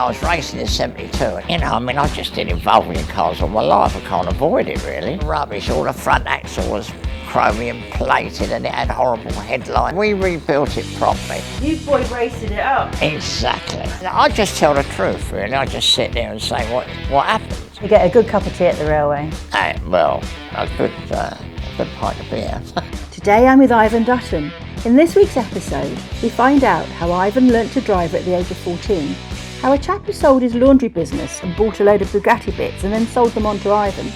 I was racing in 72, you know, I mean, I've just been involved in cars all my life. I can't avoid it, really. Rubbish, all the front axle was chromium plated and it had horrible headlights. We rebuilt it properly. You boy rated it up. Exactly. I just tell the truth, really. I just sit there and say what happened. You get a good cup of tea at the railway. Well, a good pint of beer. Today I'm with Ivan Dutton. In this week's episode, we find out how Ivan learnt to drive at the age of 14, how a chap who sold his laundry business and bought a load of Bugatti bits and then sold them on to Ivan,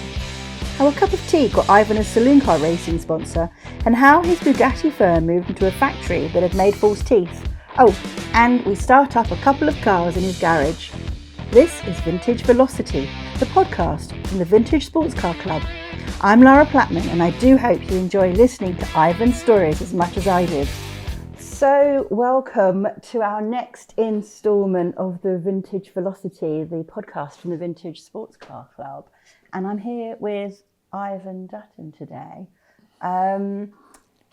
how a cup of tea got Ivan a saloon car racing sponsor, and how his Bugatti firm moved into a factory that had made false teeth. Oh, and we start up a couple of cars in his garage. This is Vintage Velocity, the podcast from the Vintage Sports Car Club. I'm Lara Plattman, and I do hope you enjoy listening to Ivan's stories as much as I did. So, welcome to our next instalment of the Vintage Velocity, the podcast from the Vintage Sports Car Club. And I'm here with Ivan Dutton today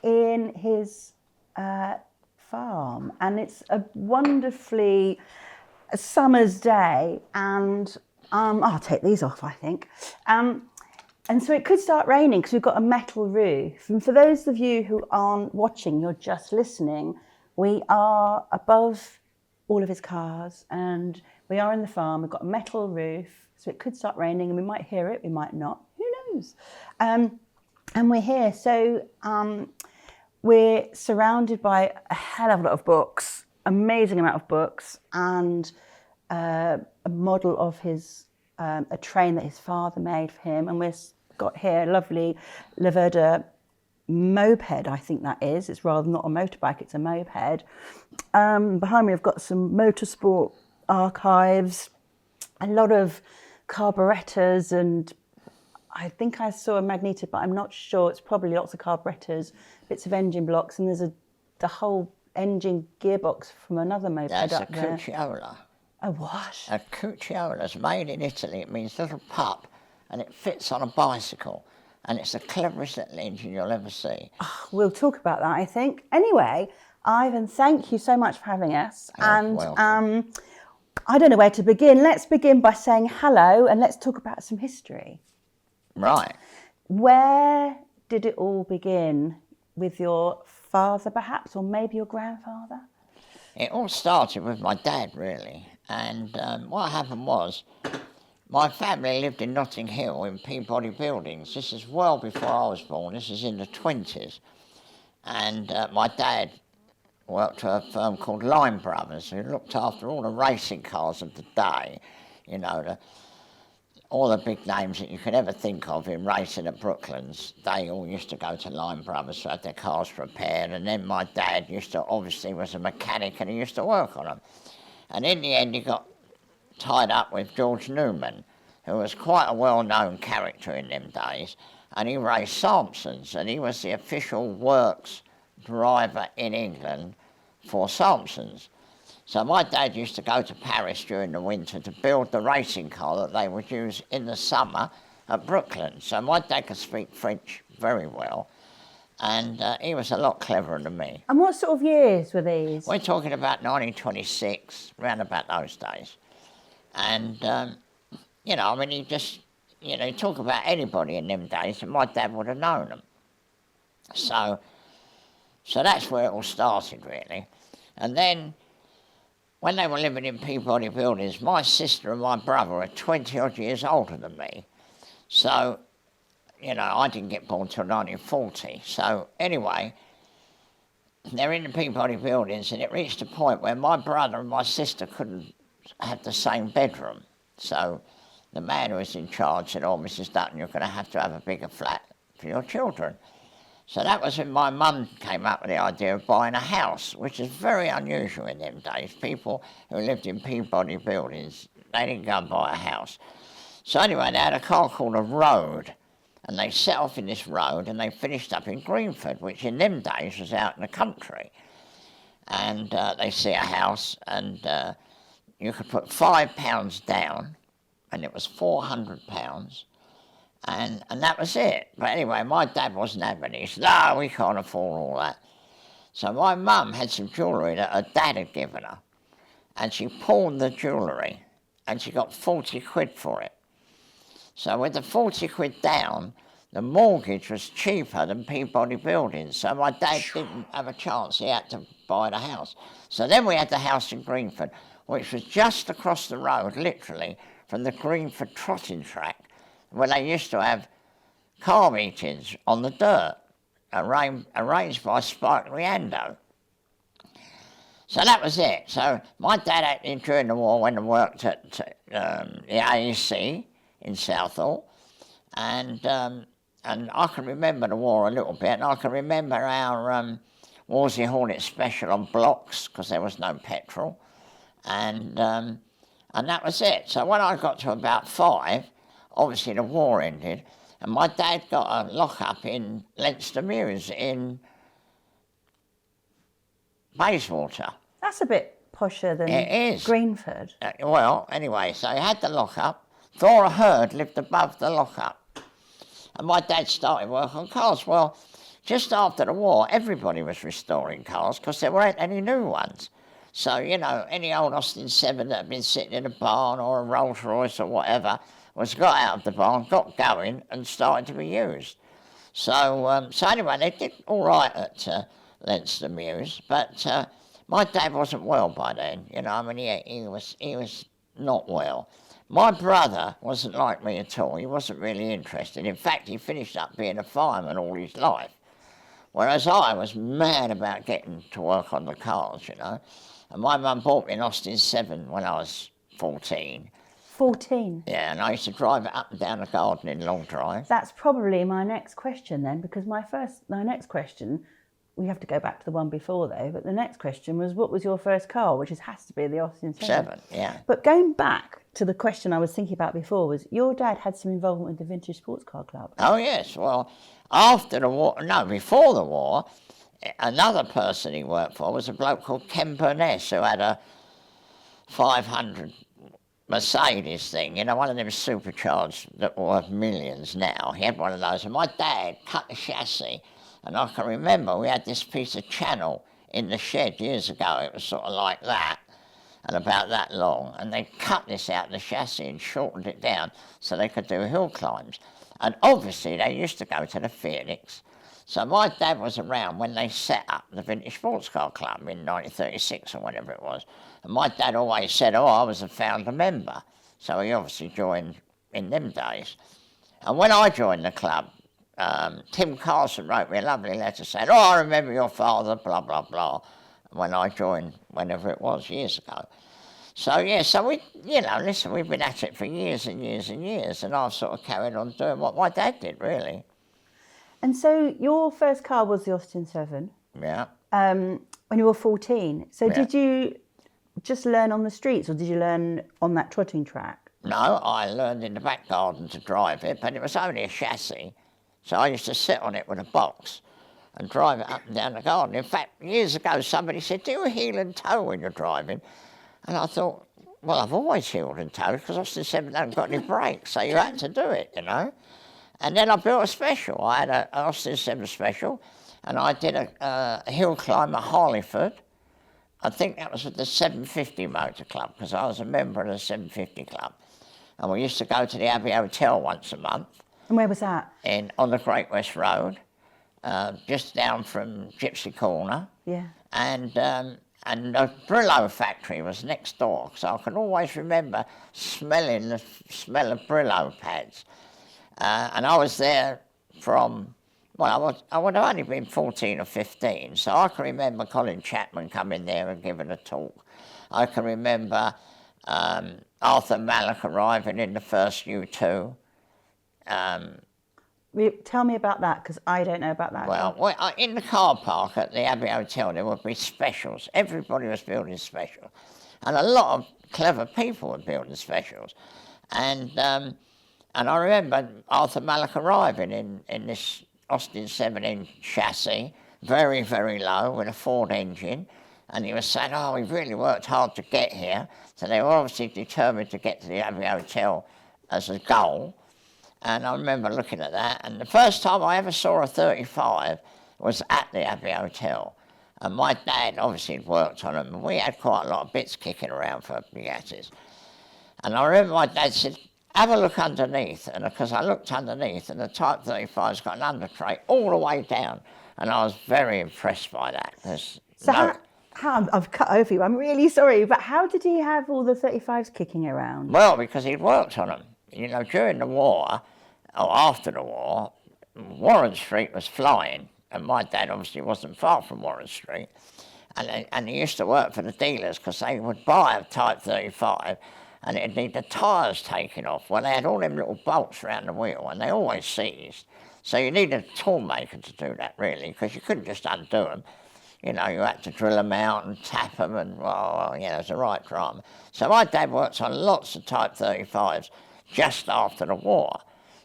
in his farm. And it's a wonderfully summer's day, and I'll take these off, I think. And so it could start raining because we've got a metal roof. And for those of you who aren't watching, you're just listening, we are above all of his cars and we are in the farm. We've got a metal roof, so it could start raining and we might hear it, we might not, who knows? And we're here. So we're surrounded by a hell of a lot of books, amazing amount of books, and a model of his, a train that his father made for him. And we've got here a lovely Laverde moped, I think that is. It's rather not a motorbike, it's a moped. Behind me I've got some motorsport archives, a lot of carburettors, and I think I saw a magneto, but I'm not sure. It's probably lots of carburettors, bits of engine blocks, and there's the whole engine gearbox from another moped That's up there. That's a Cucciola. A what? A Cucciola is made in Italy. It means little pup, and it fits on a bicycle. And it's the cleverest little engine you'll ever see. Oh, we'll talk about that, I think. Anyway, Ivan, thank you so much for having us. And I don't know where to begin. Let's begin by saying hello and let's talk about some history. Right. Where did it all begin? With your father, perhaps, or maybe your grandfather? It all started with my dad, really. And what happened was, my family lived in Notting Hill in Peabody Buildings. This is well before I was born. This is in the 20s. And my dad worked for a firm called Lime Brothers, who looked after all the racing cars of the day. You know, all the big names that you could ever think of in racing at Brooklands. They all used to go to Lime Brothers to have their cars repaired. And then my dad obviously was a mechanic and he used to work on them. And in the end, he got tied up with George Newman, who was quite a well-known character in them days, and he raced Sampsons, and he was the official works driver in England for Sampsons. So my dad used to go to Paris during the winter to build the racing car that they would use in the summer at Brooklands. So my dad could speak French very well, and he was a lot cleverer than me. And what sort of years were these? We're talking about 1926, round about those days. And, you know, I mean, you talk about anybody in them days, and my dad would have known them. So that's where it all started, really. And then, when they were living in Peabody Buildings, my sister and my brother are 20-odd years older than me. So, you know, I didn't get born till 1940. So, anyway, they're in the Peabody Buildings, and it reached a point where my brother and my sister couldn't have the same bedroom. So the man who was in charge said, "Oh, Mrs. Dutton, you're going to have a bigger flat for your children." So that was when my mum came up with the idea of buying a house, which is very unusual in them days. People who lived in Peabody Buildings, they didn't go and buy a house. So anyway, they had a car called a road, and they set off in this road and they finished up in Greenford, which in them days was out in the country. And they see a house, and you could put £5 down, and it was £400, and that was it. But anyway, my dad wasn't having it. He said, "No, we can't afford all that." So my mum had some jewellery that her dad had given her, and she pawned the jewellery and she got 40 quid for it. So with the 40 quid down, the mortgage was cheaper than Peabody Buildings. So my dad didn't have a chance. He had to buy the house. So then we had the house in Greenford, which was just across the road, literally, from the Greenford trotting track, where they used to have car meetings on the dirt, arranged by Spike Riando. So that was it. So my dad, during the war, went and worked at the AEC in Southall, and I can remember the war a little bit, and I can remember our Wolseley Hornet special on blocks, because there was no petrol, and that was it. So when I got to about 5, obviously the war ended, and my dad got a lock-up in Leinster Mews in Bayswater. That's a bit posher than It is. Greenford. Well, anyway, so he had the lock-up. Thora Hurd lived above the lock-up. And my dad started work on cars. Well, just after the war, everybody was restoring cars because there weren't any new ones. So, you know, any old Austin 7 that had been sitting in a barn or a Rolls Royce or whatever was got out of the barn, got going and started to be used. So, so anyway, they did all right at Leinster Mews, but my dad wasn't well by then. You know, I mean, he was not well. My brother wasn't like me at all. He wasn't really interested. In fact, he finished up being a fireman all his life, whereas I was mad about getting to work on the cars, you know. And my mum bought me an Austin 7 when I was 14. 14? Yeah, and I used to drive it up and down the garden in long drive. That's probably my next question then, because my next question, we have to go back to the one before though, but the next question was, what was your first car, which has to be the Austin 7. 7, yeah. But going back to the question I was thinking about before, was your dad had some involvement with the Vintage Sports Car Club? Oh, yes. Well, after the war, no, before the war, another person he worked for was a bloke called Ken Burness, who had a 500 Mercedes thing, you know, one of them supercharged that were worth millions now. He had one of those, and my dad cut the chassis, and I can remember we had this piece of channel in the shed years ago. It was sort of like that, and about that long, and they cut this out of the chassis and shortened it down so they could do hill climbs. And obviously they used to go to the Phoenix. So my dad was around when they set up the Vintage Sports Car Club in 1936 or whatever it was. And my dad always said, oh, I was a founder member. So he obviously joined in them days. And when I joined the club, Tim Carson wrote me a lovely letter saying, oh, I remember your father, blah, blah, blah, when I joined, whenever it was, years ago. So, yeah, so we, you know, listen, we've been at it for years and years and years, and I've sort of carried on doing what my dad did, really. And so your first car was the Austin 7. Yeah. When you were 14. So Yeah. did you just learn on the streets, or did you learn on that trotting track? No, I learned in the back garden to drive it, but it was only a chassis. So I used to sit on it with a box and drive it up and down the garden. In fact, years ago, somebody said, do you heel and toe when you're driving? And I thought, well, I've always heeled and toed because Austin 7 haven't got any brakes, so you had to do it, you know. And then I built a special. I had an Austin 7 special, and I did a hill climb at Harleyford. I think that was at the 750 Motor Club, because I was a member of the 750 Club. And we used to go to the Abbey Hotel once a month. And where was that? On the Great West Road, just down from Gypsy Corner. Yeah. And the Brillo factory was next door, so I can always remember smelling the smell of Brillo pads. And I was there from, well, I would have only been 14 or 15, so I can remember Colin Chapman coming there and giving a talk. I can remember Arthur Mallock arriving in the first U2. Tell me about that, because I don't know about that. Well, in the car park at the Abbey Hotel, there would be specials. Everybody was building specials. And a lot of clever people were building specials. And I remember Arthur Mallock arriving in this Austin 7-inch chassis, very, very low, with a Ford engine. And he was saying, oh, we really worked hard to get here. So they were obviously determined to get to the Abbey Hotel as a goal. And I remember looking at that. And the first time I ever saw a 35 was at the Abbey Hotel. And my dad obviously had worked on them. And we had quite a lot of bits kicking around for Bugattis. And I remember my dad said, have a look underneath. And because I looked underneath, and the Type 35's got an under tray all the way down. And I was very impressed by that. So I've cut over you, I'm really sorry, but how did he have all the 35s kicking around? Well, because he'd worked on them. You know, during the war, or after the war, Warren Street was flying, and my dad obviously wasn't far from Warren Street. And he used to work for the dealers because they would buy a Type 35 and it'd need the tyres taken off. Well, they had all them little bolts around the wheel and they always seized. So you needed a toolmaker to do that, really, because you couldn't just undo them. You know, you had to drill them out and tap them and, well, you know, it was a right drama. So my dad worked on lots of Type 35s just after the war.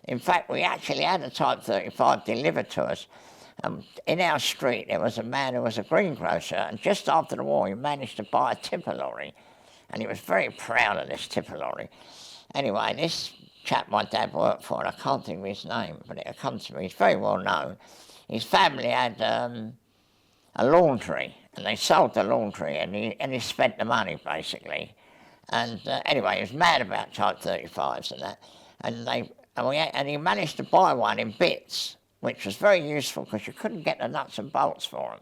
In fact, we actually had a Type 35 delivered to us. In our street, there was a man who was a greengrocer, and just after the war, he managed to buy a tipper lorry, and he was very proud of this tipper lorry. Anyway, this chap my dad worked for, and I can't think of his name, but it'll come to me, he's very well known. His family had a laundry, and they sold the laundry, and he spent the money, basically. And anyway, he was mad about Type 35s and that, and he managed to buy one in bits, which was very useful because you couldn't get the nuts and bolts for them.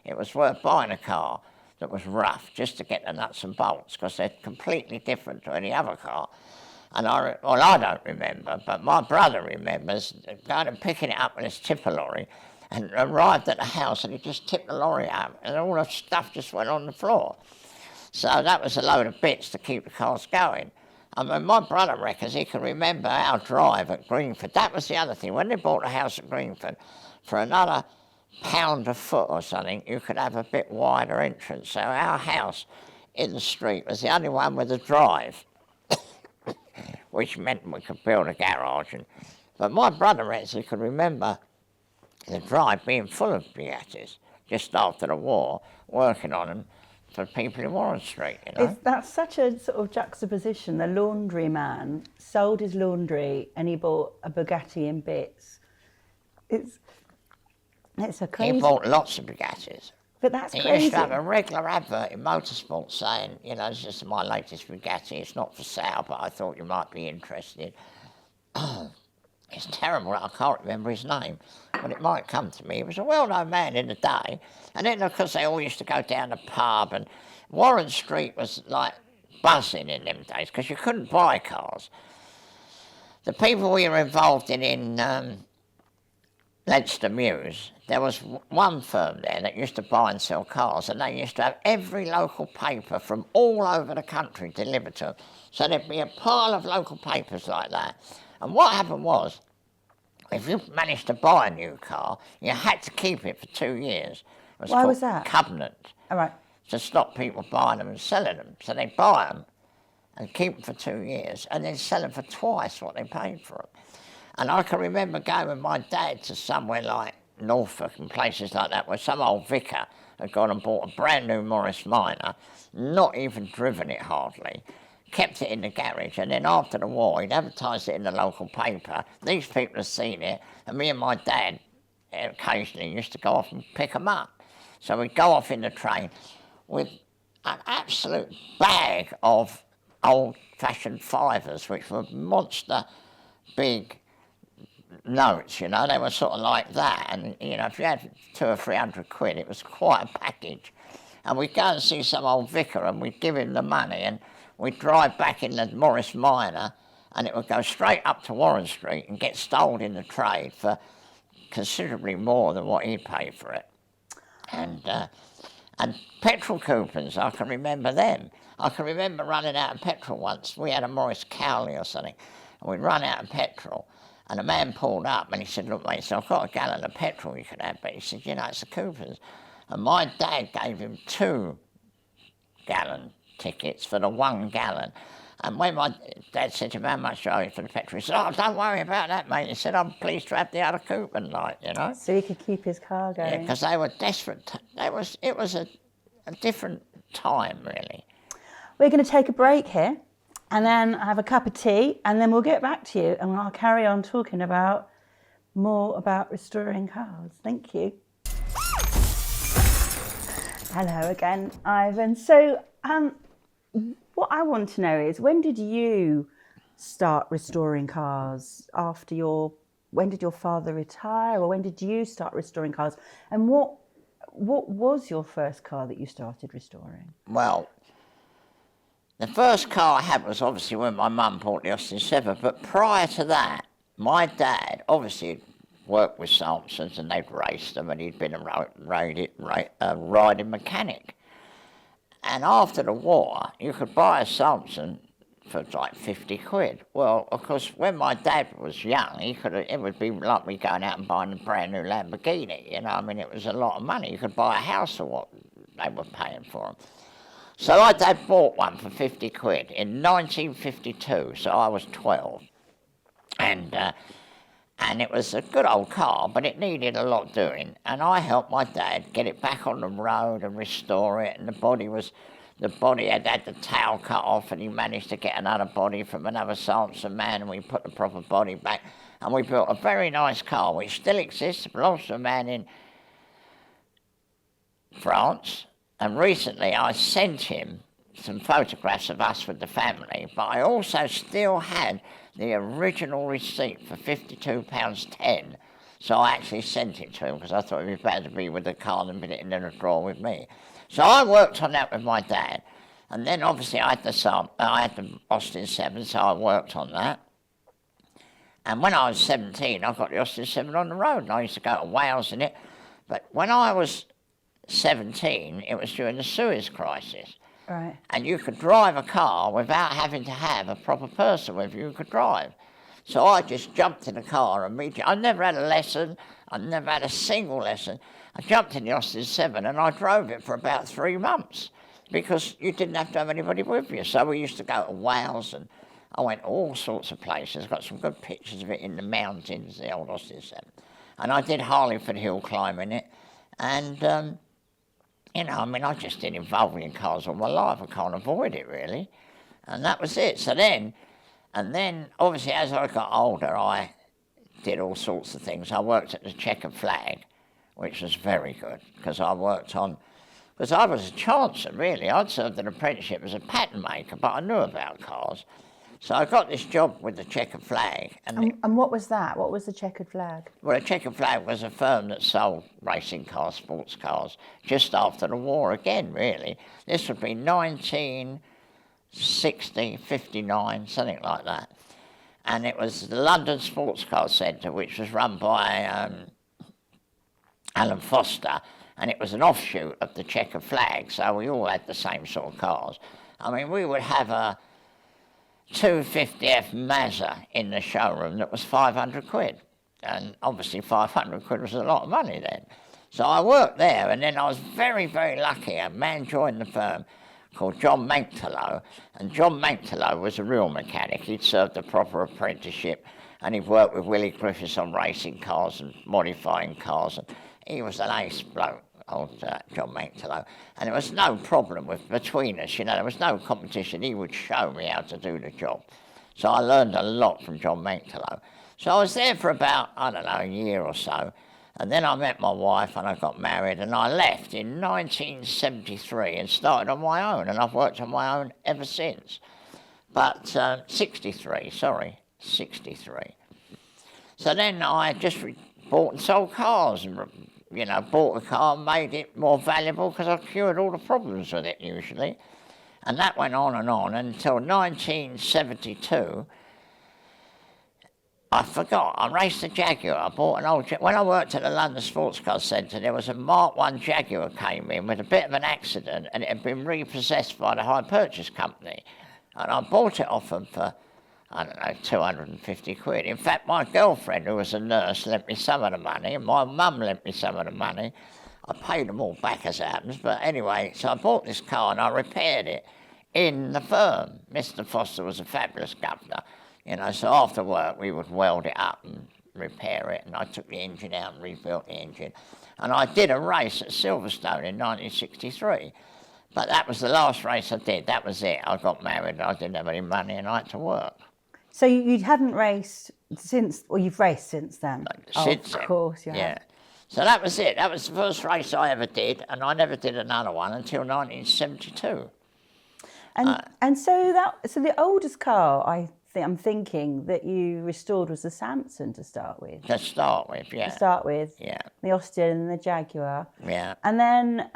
It was worth buying a car that was rough just to get the nuts and bolts because they're completely different to any other car. And I don't remember, but my brother remembers going and picking it up with his tipper lorry and arrived at the house and he just tipped the lorry out and all the stuff just went on the floor. So that was a load of bits to keep the cars going. I mean, my brother reckons he can remember our drive at Greenford. That was the other thing. When they bought a house at Greenford, for another £1 a foot or something, you could have a bit wider entrance. So our house in the street was the only one with a drive, which meant we could build a garage. But my brother reckons he could remember the drive being full of Bugattis just after the war, working on them for people in Warren Street, you know. That's such a sort of juxtaposition. The laundry man sold his laundry and he bought a Bugatti in bits. It's a crazy... He bought lots of Bugattis. But that's crazy. He used to have a regular advert in Motorsport saying, you know, this is my latest Bugatti, it's not for sale, but I thought you might be interested. It's terrible, I can't remember his name, but it might come to me. He was a well-known man in the day. And then, of course, they all used to go down the pub, and Warren Street was like buzzing in them days because you couldn't buy cars. The people we were involved in Leinster Mews, there was one firm there that used to buy and sell cars, and they used to have every local paper from all over the country delivered to them. So there'd be a pile of local papers like that. And what happened was, if you managed to buy a new car, you had to keep it for 2 years. Why was that? Covenant. All right. To stop people buying them and selling them. So they buy them and keep them for 2 years and then sell them for twice what they paid for them. And I can remember going with my dad to somewhere like Norfolk and places like that where some old vicar had gone and bought a brand new Morris Minor, not even driven it hardly, kept it in the garage, and then after the war he'd advertised it in the local paper. These people had seen it, and me and my dad occasionally used to go off and pick them up. So we'd go off in the train with an absolute bag of old-fashioned fivers, which were monster big notes, you know. They were sort of like that, and, you know, if you had 200 or 300 quid, it was quite a package. And we'd go and see some old vicar, and we'd give him the money, and we'd drive back in the Morris Minor, and it would go straight up to Warren Street and get sold in the trade for considerably more than what he'd paid for it. And petrol coupons, I can remember them. I can remember running out of petrol once. We had a Morris Cowley or something, and we'd run out of petrol, and a man pulled up and he said, look, mate, so I've got a gallon of petrol you could have, but he said, you know, it's the coupons. And my dad gave him 2 gallon tickets for the 1 gallon. And when my dad said to him, how much do I owe you for the petrol? He said, oh, don't worry about that, mate. He said, I'm pleased to have the other coupon, like, you know. So he could keep his car going. Yeah, because they were desperate. It was a different time, really. We're going to take a break here and then have a cup of tea, and then we'll get back to you and I'll carry on talking about more about restoring cars. Thank you. Hello again, Ivan. So, What I want to know is, when did you start restoring cars? When did your father retire, or when did you start restoring cars? And what was your first car that you started restoring? Well, the first car I had was obviously when my mum bought the Austin 7, but prior to that, my dad obviously worked with Samsons and they'd raced them, and he'd been a riding mechanic. And after the war, you could buy a Samson for like 50 quid. Well, of course, when my dad was young, it would be like me going out and buying a brand new Lamborghini, you know. I mean, it was a lot of money. You could buy a house for what they were paying for them. So my dad bought one for 50 quid in 1952, so I was 12. And it was a good old car, but it needed a lot doing. And I helped my dad get it back on the road and restore it. And the body had the tail cut off, and he managed to get another body from another Samson man, and we put the proper body back. And we built a very nice car, which still exists. It belongs to a man in France. And recently I sent him some photographs of us with the family, but I also still had the original receipt for £52.10. So I actually sent it to him because I thought it'd be better to be with the car than put it in a drawer with me. So I worked on that with my dad. And then obviously I had the Austin 7, so I worked on that. And when I was 17, I got the Austin 7 on the road, and I used to go to Wales in it. But when I was 17, it was during the Suez crisis. Right. And you could drive a car without having to have a proper person with you who could drive. So I just jumped in the car immediately. I never had a lesson. I never had a single lesson. I jumped in the Austin 7 and I drove it for about 3 months because you didn't have to have anybody with you. So we used to go to Wales, and I went all sorts of places. Got some good pictures of it in the mountains, the old Austin 7. And I did Harleyford Hill climbing it. And you know, I mean, I just been involved in cars all my life. I can't avoid it, really. And that was it. So then, obviously, as I got older, I did all sorts of things. I worked at the Checkered Flag, which was very good, because I was a chancer, really. I'd served an apprenticeship as a pattern maker, but I knew about cars. So I got this job with the Checkered Flag. And what was that? What was the Checkered Flag? Well, the Checkered Flag was a firm that sold racing cars, sports cars, just after the war again, really. This would be 1960, 59, something like that. And it was the London Sports Car Centre, which was run by Alan Foster, and it was an offshoot of the Checkered Flag, so we all had the same sort of cars. I mean, we would have a 250F Mazda in the showroom that was 500 quid. And obviously 500 quid was a lot of money then. So I worked there, and then I was very, very lucky. A man joined the firm called John Manktelow, and John Manktelow was a real mechanic. He'd served a proper apprenticeship, and he'd worked with Willie Griffiths on racing cars and modifying cars, and he was an ace bloke, old John Manktelow. And there was no problem between us, you know, there was no competition. He would show me how to do the job. So I learned a lot from John Manktelow. So I was there for about, I don't know, a year or so. And then I met my wife and I got married, and I left in 1973 and started on my own, and I've worked on my own ever since. But 63. So then I just bought and sold cars, and, you know, bought a car, made it more valuable because I cured all the problems with it usually. And that went on until 1972. I forgot, I raced a Jaguar. I bought an old when I worked at the London Sports Car Centre, there was a Mark I Jaguar came in with a bit of an accident, and it had been repossessed by the hire purchase company. And I bought it off them for, I don't know, 250 quid. In fact, my girlfriend, who was a nurse, lent me some of the money, and my mum lent me some of the money. I paid them all back as it happens, but anyway, so I bought this car and I repaired it in the firm. Mr. Foster was a fabulous governor. You know, so after work we would weld it up and repair it, and I took the engine out and rebuilt the engine. And I did a race at Silverstone in 1963, but that was the last race I did. That was it. I got married, I didn't have any money, and I had to work. So you hadn't raced since, or you've raced since then? Since then. Of course, yeah. So that was it. That was the first race I ever did, and I never did another one until 1972. And so the oldest car I'm thinking that you restored was the Samson to start with. To start with, yeah. Yeah. The Austin and the Jaguar. Yeah. And then,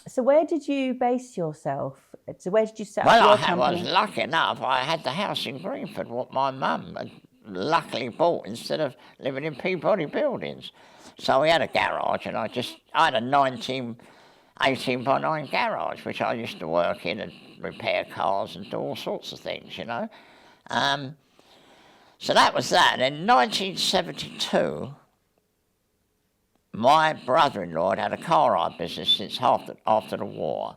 so where did you base yourself? So where did you set up Well, your I company? was lucky enough. I had the house in Greenford, what my mum had luckily bought instead of living in Peabody Buildings. So we had a garage, and I had a 18x9 garage, which I used to work in and repair cars and do all sorts of things, you know. So that was that. In 1972, my brother-in-law had had a car hire business since after the war,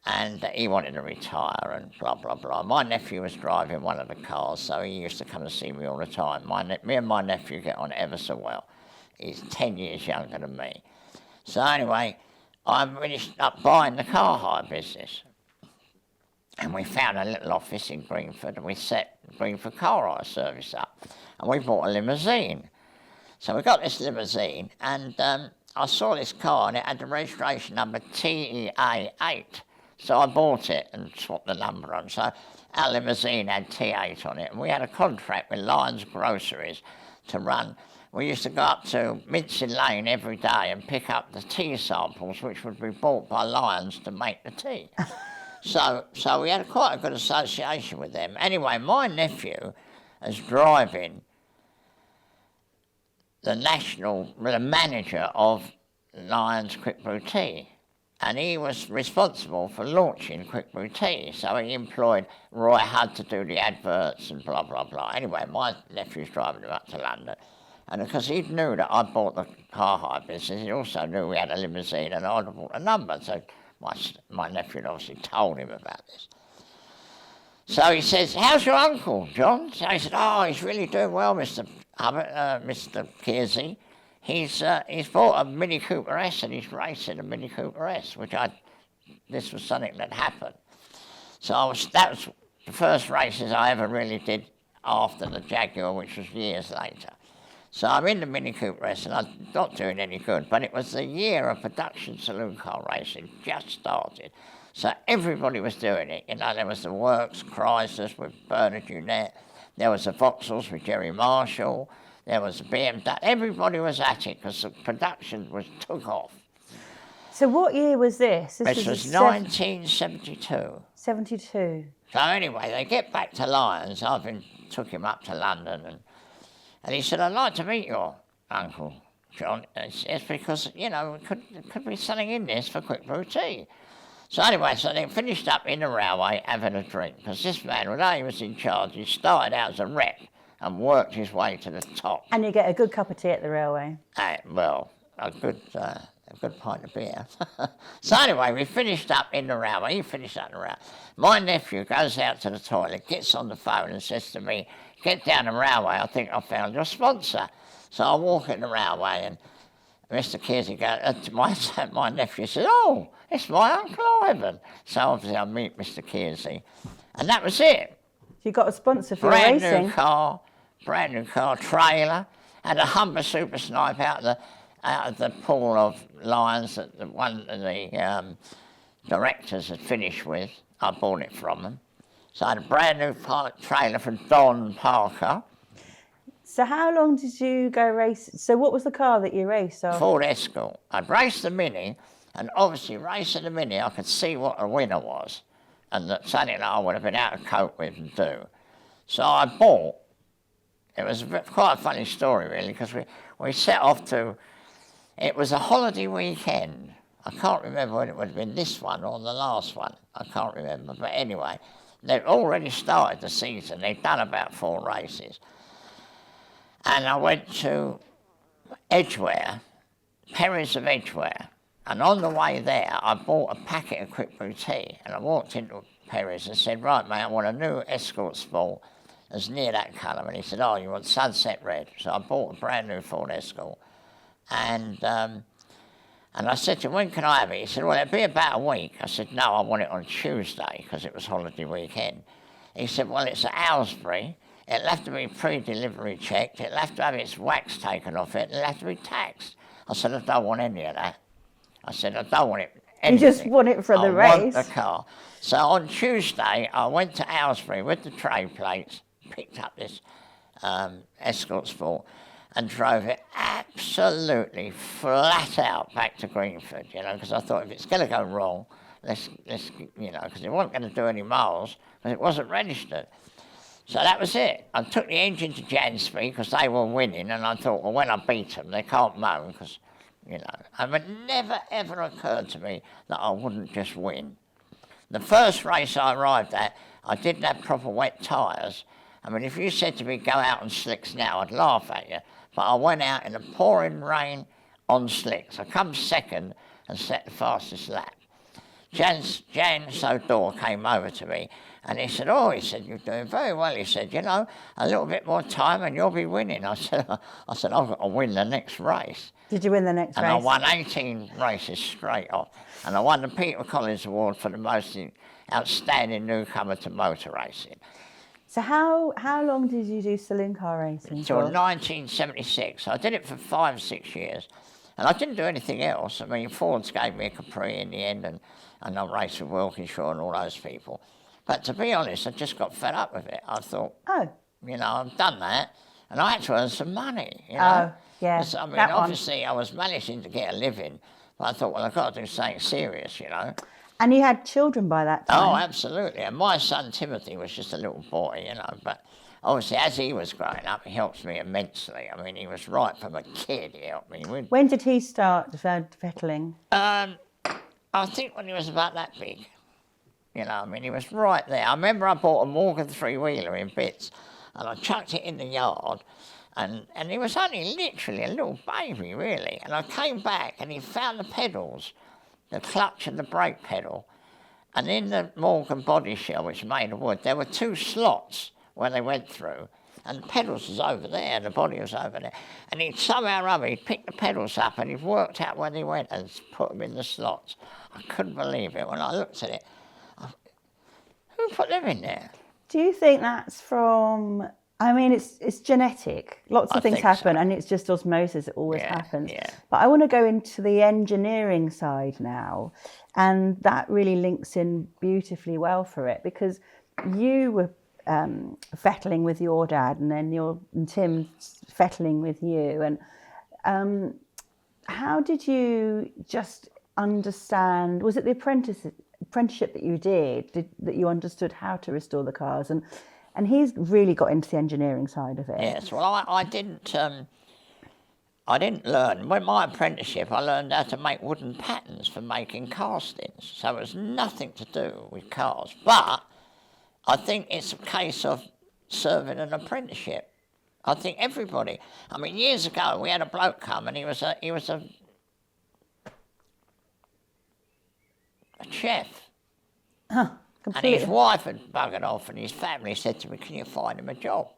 and he wanted to retire and blah, blah, blah. My nephew was driving one of the cars, so he used to come and see me all the time. Me and my nephew get on ever so well. He's 10 years younger than me. So anyway, I finished up buying the car hire business. And we found a little office in Greenford, and we set Greenford Car Hire Service up. And we bought a limousine. So we got this limousine, and I saw this car, and it had the registration number TEA8. So I bought it and swapped the number on. So our limousine had T8 on it, and we had a contract with Lyons Groceries to run. We used to go up to Mincing Lane every day and pick up the tea samples, which would be bought by Lyons to make the tea. So we had quite a good association with them. Anyway, my nephew is driving the manager of Lyons Quick Brew Tea, and he was responsible for launching Quick Brew Tea. So he employed Roy Hudd to do the adverts and blah, blah, blah. Anyway, my nephew's driving him up to London. And because he knew that I bought the car hire business, he also knew we had a limousine and I'd bought a number. So my nephew had obviously told him about this. So he says, "How's your uncle, John?" So he said, "Oh, he's really doing well, Mr. Kearsey. He's bought a Mini Cooper S and he's racing a Mini Cooper S," this was something that happened. So that was the first races I ever really did after the Jaguar, which was years later. So I'm in the Mini Cooper S and I'm not doing any good, but it was the year of production saloon car racing just started. So everybody was doing it. You know, there was the Works Chryslers with Bernard Unett, there was the Vauxhalls with Jerry Marshall, there was the BMW. Everybody was at it because the production took off. So what year was this? This was 1972. 72. So anyway, they get back to Lyons. Took him up to London, and he said, "I'd like to meet your uncle, John." It's because, you know, there could be something in this for Quick Brew Tea. So anyway, so they finished up in the railway having a drink, because this man, although he was in charge, he started out as a rep and worked his way to the top. And you get a good cup of tea at the railway. Well, a good pint of beer. So anyway, we finished up in the railway. He finished up in the railway. My nephew goes out to the toilet, gets on the phone and says to me, "Get down the railway, I think I found your sponsor." So I walk in the railway and Mr. Kearsey goes, my nephew says, "Oh, it's my Uncle Ivan." So obviously I meet Mr. Kearsey. And that was it. You got a sponsor for racing? Brand new car, trailer, had a Humber Super Snipe out of the pool of Lyons that one of the directors had finished with. I bought it from them. So I had a brand new trailer from Don Parker. So how long did you go racing? So what was the car that you raced on? Ford Escort. I'd raced the Mini, and obviously racing the Mini, I could see what a winner was, and that's something that I would have been able to cope with and do. So I bought. It was quite a funny story, really, because we set off to. It was a holiday weekend. I can't remember when it would have been, this one or the last one. I can't remember, but anyway, they'd already started the season. They'd done about 4 races. And I went to Edgware, Perry's of Edgware, and on the way there, I bought a packet of Quick Brew Tea, and I walked into Perry's and said, "Right, mate, I want a new Escort Sport that's near that colour." And he said, "Oh, you want sunset red?" So I bought a brand new Ford Escort, and I said to him, "When can I have it?" He said, "Well, it'll be about a week." I said, "No, I want it on Tuesday," because it was holiday weekend. He said, "Well, it's at Aylesbury. It'll have to be pre-delivery checked. It'll have to have its wax taken off it. It'll have to be taxed." I said, "I don't want any of that." I said, "I don't want it You just want it for the race. I want the car. So on Tuesday, I went to Aylesbury with the tray plates, picked up this Escort Sport, and drove it absolutely flat out back to Greenford, you know, because I thought if it's going to go wrong, let's you know, because it wasn't going to do any miles, because it wasn't registered. So that was it. I took the engine to Jansbury because they were winning, and I thought, well, when I beat them, they can't moan because, you know. I mean, it never, ever occurred to me that I wouldn't just win. The first race I arrived at, I didn't have proper wet tyres. I mean, if you said to me, go out on slicks now, I'd laugh at you. But I went out in the pouring rain on slicks. I come second and set the fastest lap. Jan Sodor came over to me and he said, oh, he said, you're doing very well. He said, you know, a little bit more time and you'll be winning. I said, I've got to win the next race. Did you win the next race? And I won 18 races straight off. And I won the Peter Collins Award for the most outstanding newcomer to motor racing. So how long did you do saloon car racing Until for? 1976. I did it for 5 or 6 years. And I didn't do anything else. I mean, Ford's gave me a Capri in the end, and I raced with Wilkinshaw and all those people. But to be honest, I just got fed up with it. I thought, you know, I've done that, and I had to earn some money, you know. Oh, yeah. I mean, obviously, I was managing to get a living, but I thought, well, I've got to do something serious, you know. And you had children by that time? Oh, absolutely. And my son, Timothy, was just a little boy, you know, but obviously, as he was growing up, he helped me immensely. I mean, he was right from a kid, he helped me. When did he start fettling? I think when he was about that big. You know, I mean, he was right there. I remember I bought a Morgan three-wheeler in bits, and I chucked it in the yard, and he was only literally a little baby, really. And I came back, and he found the pedals, the clutch and the brake pedal, and in the Morgan body shell, which was made of wood, there were 2 slots where they went through, and the pedals was over there, the body was over there. And he'd somehow or other, he'd picked the pedals up, and he'd worked out where they went and put them in the slots. I couldn't believe it. When I looked at it, who put them in there? Do you think that's from... I mean, it's genetic. Lots of things happen, and it's just osmosis. It always happens. Yeah. But I want to go into the engineering side now, and that really links in beautifully well for it, because you were fettling with your dad, and then Tim fettling with you. And how did you just understand? Was it the apprenticeship that you did that you understood how to restore the cars? And he's really got into the engineering side of it. Yes, well, I didn't learn. With my apprenticeship, I learned how to make wooden patterns for making castings. So it was nothing to do with cars. But I think it's a case of serving an apprenticeship. I think everybody. I mean, years ago, we had a bloke come, and he was a chef. Completely. And his wife had buggered off, and his family said to me, can you find him a job?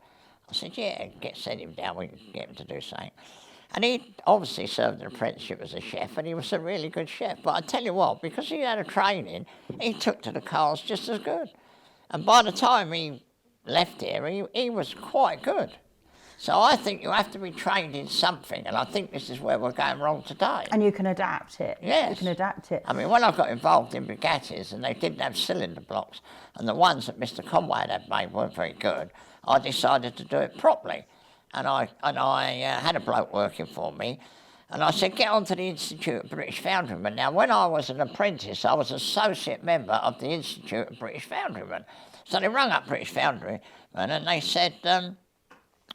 I said, yeah, send him down, we can get him to do something. And he obviously served an apprenticeship as a chef, and he was a really good chef. But I tell you what, because he had a training, he took to the cars just as good. And by the time he left here, he was quite good. So I think you have to be trained in something, and I think this is where we're going wrong today. And you can adapt it. Yes. You can adapt it. I mean, when I got involved in Bugattis, and they didn't have cylinder blocks, and the ones that Mr. Conway had made weren't very good, I decided to do it properly. And I had a bloke working for me, and I said, get on to the Institute of British Foundrymen. Now, when I was an apprentice, I was associate member of the Institute of British Foundrymen. So they rung up British Foundrymen, and they said,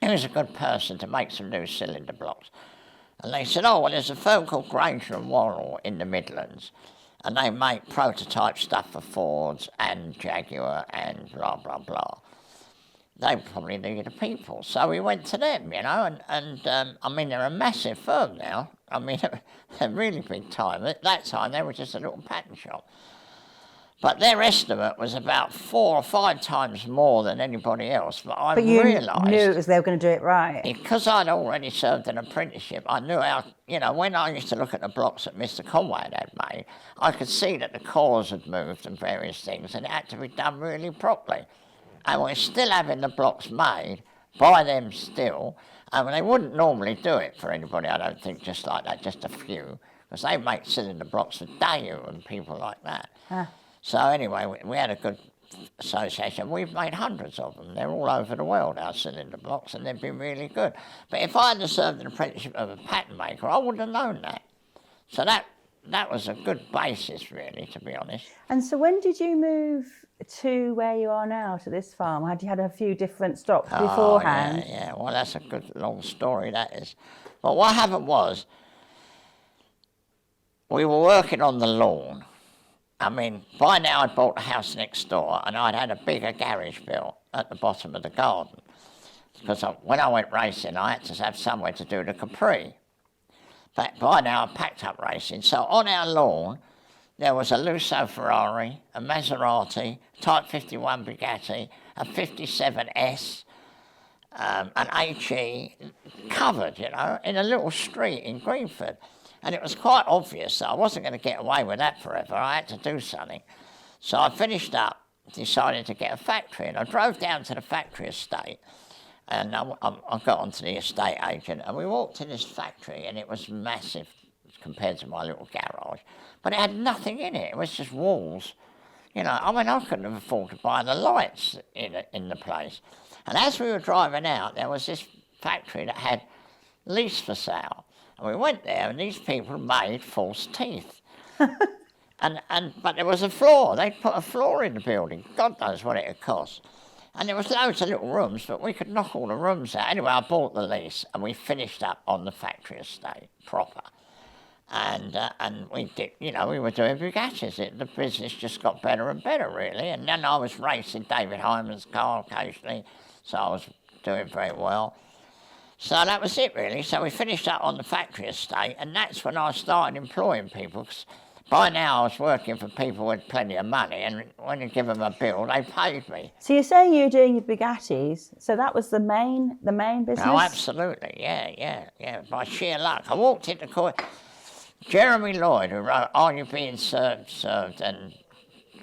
who's a good person to make some new cylinder blocks? And they said, oh, well, there's a firm called Granger and Worrell in the Midlands, and they make prototype stuff for Fords and Jaguar and blah, blah, blah. They probably needed people. So we went to them, you know, and I mean, they're a massive firm now. I mean, they're really big time. At that time, they were just a little pattern shop. But their estimate was about 4 or 5 times more than anybody else. But you realised, knew it was they were going to do it right. Because I'd already served an apprenticeship, I knew how, you know, when I used to look at the blocks that Mr. Conway had made, I could see that the cores had moved and various things, and it had to be done really properly. And we're still having the blocks made by them still. I mean, they wouldn't normally do it for anybody, I don't think, just like that, just a few. because they make cylinder blocks for Daewoo and people like that. Ah. So anyway, we had a good association. We've made hundreds of them. They're all over the world, our cylinder blocks, and they've been really good. But if I hadn't served an apprenticeship of a pattern maker, I wouldn't have known that. So that was a good basis, really, to be honest. And so when did you move to where you are now, to this farm? Had you had a few different stops beforehand? Yeah. Well, that's a good long story, that is. But what happened was, we were working on the lawn. I mean, by now I'd bought a house next door and I'd had a bigger garage built at the bottom of the garden. Because when I went racing, I had to have somewhere to do the Capri. But by now I'd packed up racing. So on our lawn, there was a Lusso Ferrari, a Maserati, Type 51 Bugatti, a 57S, an HE, covered, you know, in a little street in Greenford. And it was quite obvious that I wasn't going to get away with that forever. I had to do something. So I finished up, decided to get a factory. And I drove down to the factory estate. And I got onto the estate agent. And we walked in this factory, and it was massive compared to my little garage. But it had nothing in it. It was just walls. You know, I mean, I couldn't have afforded to buy the lights in the place. And as we were driving out, there was this factory that had lease for sale. And we went there, and these people made false teeth. But there was a floor. They'd put a floor in the building. God knows what it had cost. And there was loads of little rooms, but we could knock all the rooms out. Anyway, I bought the lease, and we finished up on the factory estate proper. And we did, you know, we were doing Bugattis. The business just got better and better, really. And then I was racing David Hyman's car occasionally, so I was doing very well. So that was it, really. So we finished up on the factory estate, and that's when I started employing people. 'Cause by now I was working for people with plenty of money, and when you give them a bill, they paid me. So you're saying you were doing your Bugattis, so that was the main business? Oh, absolutely, yeah. By sheer luck. I walked into court. Jeremy Lloyd, who wrote Are You Being Served, and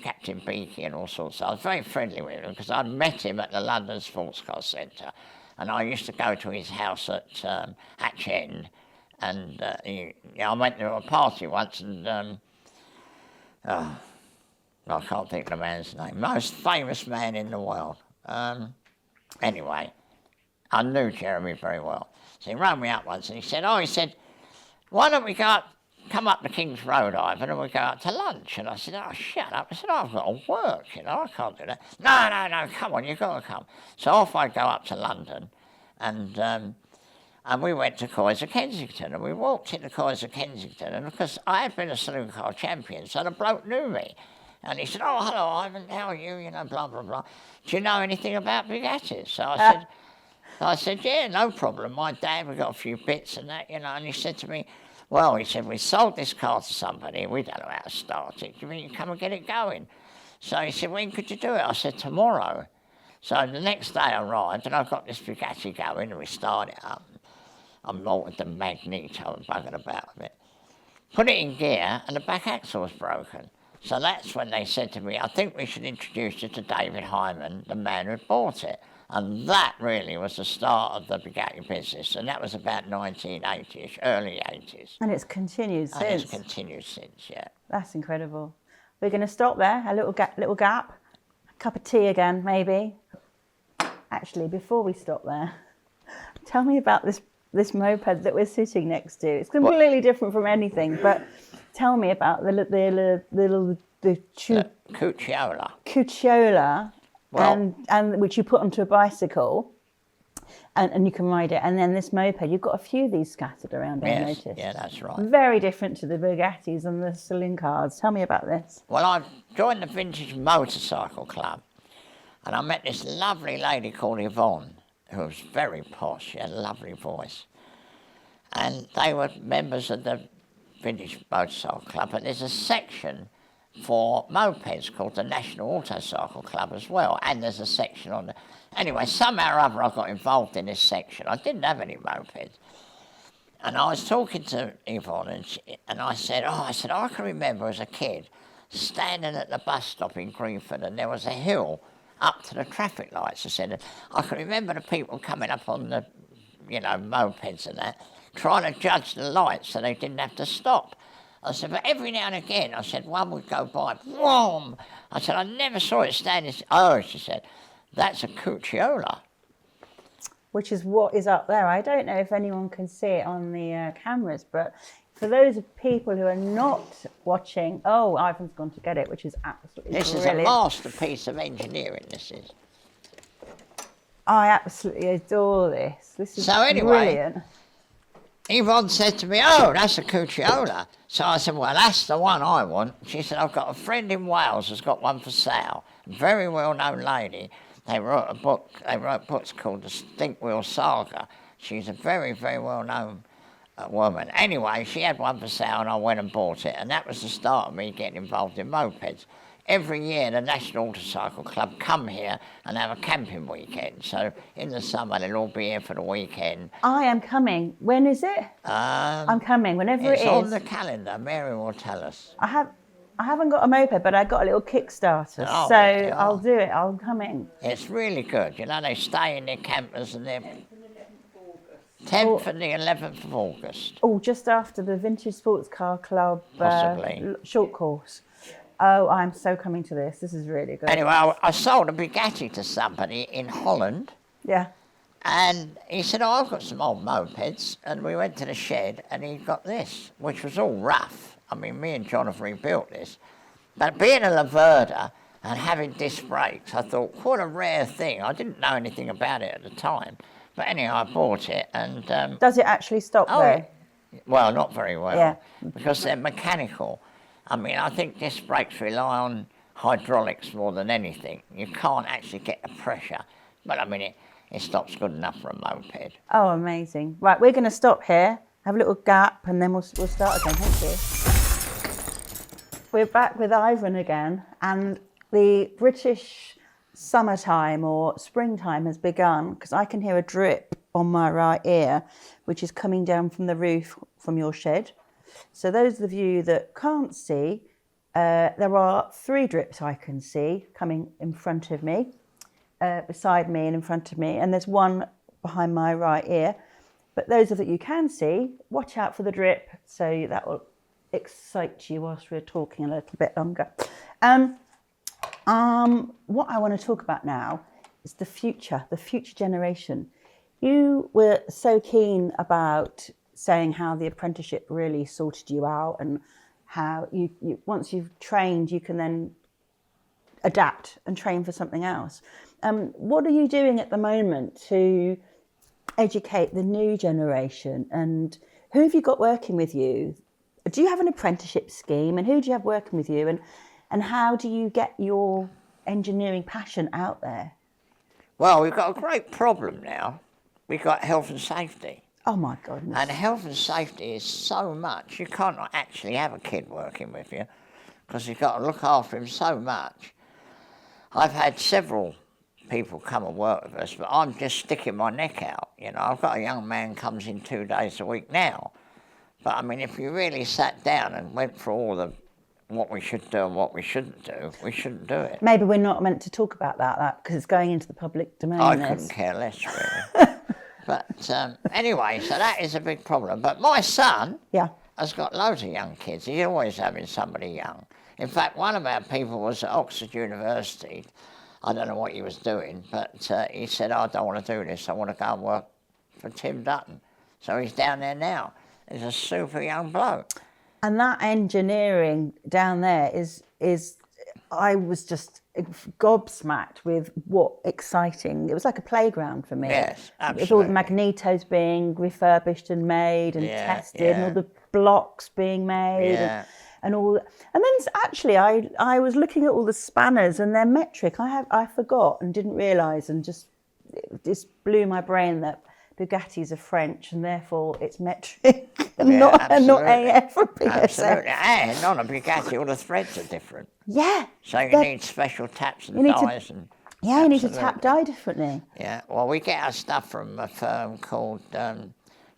Captain Beaky and all sorts. I was very friendly with him because I'd met him at the London Sports Car Centre. And I used to go to his house at Hatch End, and I went to a party once, and I can't think of the man's name. Most famous man in the world. Anyway, I knew Jeremy very well. So he rang me up once, and he said, why don't we come up the King's Road, Ivan, and we go out to lunch? And I said, oh, shut up. I said, I've got to work, you know, I can't do that. No, come on, you've got to come. So off I go up to London, and we went to Coys of Kensington, and we walked into Coys of Kensington, and because I had been a saloon car champion, so the bloke knew me. And he said, oh, hello, Ivan, how are you, you know, blah, blah, blah. Do you know anything about Bugattis? So I said, yeah, no problem. My dad, we got a few bits and that, you know, and he said to me, well, he said, we sold this car to somebody. We don't know how to start it. Do you mean you can come and get it going? So he said, when could you do it? I said, tomorrow. So the next day I arrived, and I got this Bugatti going, and we started up. I mortared the magneto and buggered about with it. Put it in gear, and the back axle was broken. So that's when they said to me, I think we should introduce you to David Hyman, the man who bought it. And that really was the start of the Bugatti business, and that was about 1980-ish, early 80s. And it's continued since? And it's continued since, yeah. That's incredible. We're going to stop there, a little gap, a cup of tea again, maybe. Actually, before we stop there, tell me about this moped that we're sitting next to. It's completely different from anything, but tell me about the Cucciola. Well, and which you put onto a bicycle, and you can ride it. And then this moped, you've got a few of these scattered around, I noticed. Yeah, that's right. Very different to the Bugattis and the saloon cars. Tell me about this. Well, I joined the Vintage Motorcycle Club, and I met this lovely lady called Yvonne, who was very posh. She had a lovely voice. And they were members of the Vintage Motorcycle Club, but there's a section for mopeds called the National Autocycle Club as well, and there's a section on the... Anyway, somehow or other I got involved in this section. I didn't have any mopeds. And I was talking to Yvonne, and I said, I can remember as a kid standing at the bus stop in Greenford, and there was a hill up to the traffic lights. I said, I can remember the people coming up on the, mopeds and that, trying to judge the lights so they didn't have to stop. I said, but every now and again, I said, one would go by, whom! I said, I never saw it standing. Oh, she said, that's a cucciola. Which is what is up there. I don't know if anyone can see it on the cameras, but for those people who are not watching, oh, Ivan's gone to get it, which is absolutely This brilliant. is a masterpiece of engineering, this is. I absolutely adore this. This is So anyway, brilliant. Yvonne said to me, oh, that's a cucciola. So I said, well, that's the one I want. She said, I've got a friend in Wales who's got one for sale. Very well-known lady. They wrote books called The Stink Wheel Saga. She's a very, very well-known woman. Anyway, she had one for sale and I went and bought it. And that was the start of me getting involved in mopeds. Every year, the National Autocycle Club come here and have a camping weekend. So in the summer, they'll all be here for the weekend. I am coming. When is it? I'm coming, whenever it is. It's on the calendar. Mary will tell us. I haven't got a moped, but I got a little Kickstarter, Oh, so yeah. I'll do it. I'll come in. It's really good. You know, they stay in their campers and they're 10th and the 11th of August. Oh, just after the Vintage Sports Car Club Possibly. Short course. Oh, I'm so coming to this. This is really good. Anyway, I sold a Bugatti to somebody in Holland. Yeah. And he said, oh, I've got some old mopeds. And we went to the shed and he got this, which was all rough. I mean, me and John have rebuilt this. But being a Laverda and having disc brakes, I thought, what a rare thing. I didn't know anything about it at the time. But anyhow, I bought it and... Does it actually stop though? Well, not very well. Yeah. Because they're mechanical. I mean, I think disc brakes rely on hydraulics more than anything. You can't actually get the pressure. But I mean, it stops good enough for a moped. Oh, amazing. Right, we're going to stop here, have a little gap, and then we'll start again. Thank you. We're back with Ivan again, and the British summertime or springtime has begun, because I can hear a drip on my right ear, which is coming down from the roof from your shed. So those of you that can't see, there are 3 drips I can see coming in front of me, beside me and in front of me, and there's one behind my right ear. But those of you can see, watch out for the drip, so that will excite you whilst we're talking a little bit longer. What I want to talk about now is the future generation. You were so keen about saying how the apprenticeship really sorted you out and how you once you've trained, you can then adapt and train for something else. What are you doing at the moment to educate the new generation, and who have you got working with you? Do you have an apprenticeship scheme, and who do you have working with you, and how do you get your engineering passion out there? Well, we've got a great problem now. We've got health and safety. Oh my goodness. And health and safety is so much. You can't actually have a kid working with you because you've got to look after him so much. I've had several people come and work with us, but I'm just sticking my neck out. You know, I've got a young man comes in 2 days a week now. But I mean, if you really sat down and went through all what we should do and what we shouldn't do, we shouldn't do it. Maybe we're not meant to talk about that because it's going into the public domain. I couldn't care less, really. But anyway, so that is a big problem. But my son has got loads of young kids. He's always having somebody young. In fact, one of our people was at Oxford University. I don't know what he was doing, but he said, I don't want to do this. I want to go and work for Tim Dutton. So he's down there now. He's a super young bloke. And that engineering down there is I was just gobsmacked with what exciting. It was like a playground for me. Yes, absolutely. With all the magnetos being refurbished and made and tested and all the blocks being made and all. And then actually I was looking at all the spanners and they're metric. I forgot and didn't realise, and just blew my brain that Bugattis are French and therefore it's metric and not AF or PSF. Absolutely, and on a Bugatti all the threads are different. Yeah. So you need special taps and dies. You need to tap die differently. Yeah, well we get our stuff from a firm called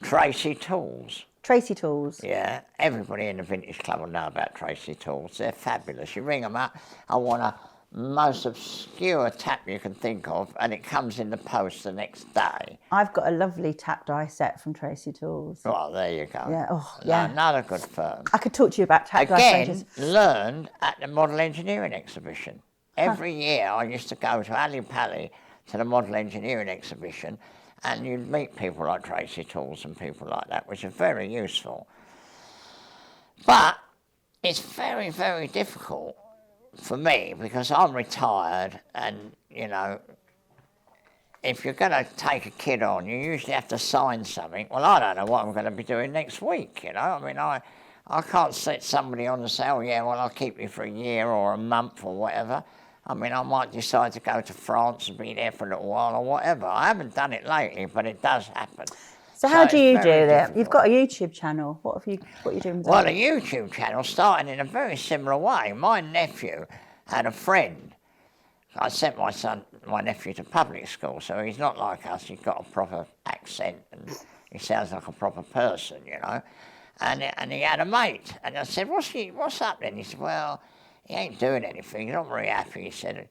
Tracy Tools. Tracy Tools. Yeah, everybody in the Vintage Club will know about Tracy Tools. They're fabulous. You ring them up, I want a most obscure tap you can think of, and it comes in the post the next day. I've got a lovely tap die set from Tracy Tools. Well, there you go. Yeah, oh, yeah. Another good firm. I could talk to you about tap die Again, ranges. learned at the model engineering exhibition. Every year I used to go to Ali Pali to the model engineering exhibition, and you'd meet people like Tracy Tools and people like that, which is very useful. But it's very, very difficult for me because I'm retired, and you know, if you're going to take a kid on, you usually have to sign something. Well, I don't know what I'm going to be doing next week, you know. I mean, I can't set somebody on and say, oh yeah, well, I'll keep you for a year or a month or whatever. I mean, I might decide to go to France and be there for a little while or whatever. I haven't done it lately, but it does happen. So how do you it's do very that? difficult. You've got a YouTube channel. What are you doing with Well, that? a YouTube channel started in a very similar way. My nephew had a friend. I sent my nephew to public school, so he's not like us. He's got a proper accent and he sounds like a proper person, you know. And he had a mate, and I said, "What's up then?" He said, "Well, he ain't doing anything. He's not very happy." He said,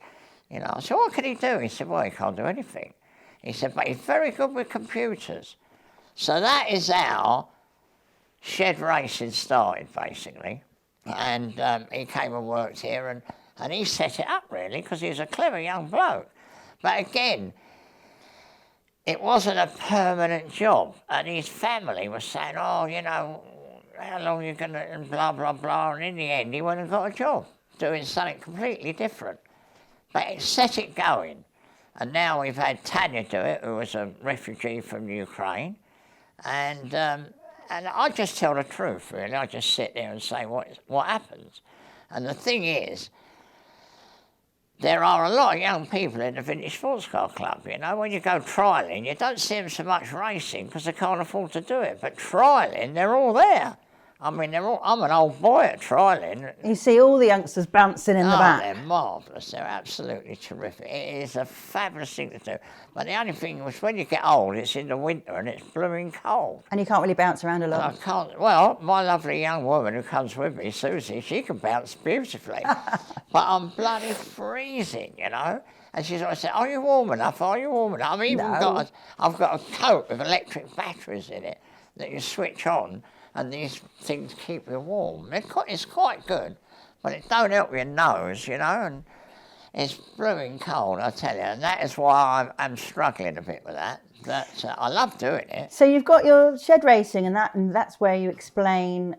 "You know." I said, "What can he do?" He said, "Well, he can't do anything." He said, "But he's very good with computers." So that is how shed racing started, basically. And he came and worked here, and he set it up, really, because he was a clever young bloke. But again, it wasn't a permanent job. And his family was saying, oh, you know, how long are you going to, and blah, blah, blah. And in the end, he went and got a job doing something completely different. But it set it going. And now we've had Tanya do it, who was a refugee from Ukraine. And I just tell the truth, really. I just sit there and say what happens. And the thing is, there are a lot of young people in the Vintage Sports Car Club, you know. When you go trialling, you don't see them so much racing because they can't afford to do it. But trialling, they're all there. I mean, I'm an old boy at trialling. You see all the youngsters bouncing in the back. They're marvellous. They're absolutely terrific. It is a fabulous thing to do. But the only thing was when you get old, it's in the winter and it's blooming cold. And you can't really bounce around a And lot. I can't. Well, my lovely young woman who comes with me, Susie, she can bounce beautifully. But I'm bloody freezing, you know. And she's always saying, "Are you warm enough? Are you warm enough?" I've even got a coat with electric batteries in it that you switch on, and these things keep you warm. It's quite good, but it don't help your nose, you know. And it's blooming cold, I tell you. And that is why I'm struggling a bit with that. But I love doing it. So you've got your shed racing, and that's where you explain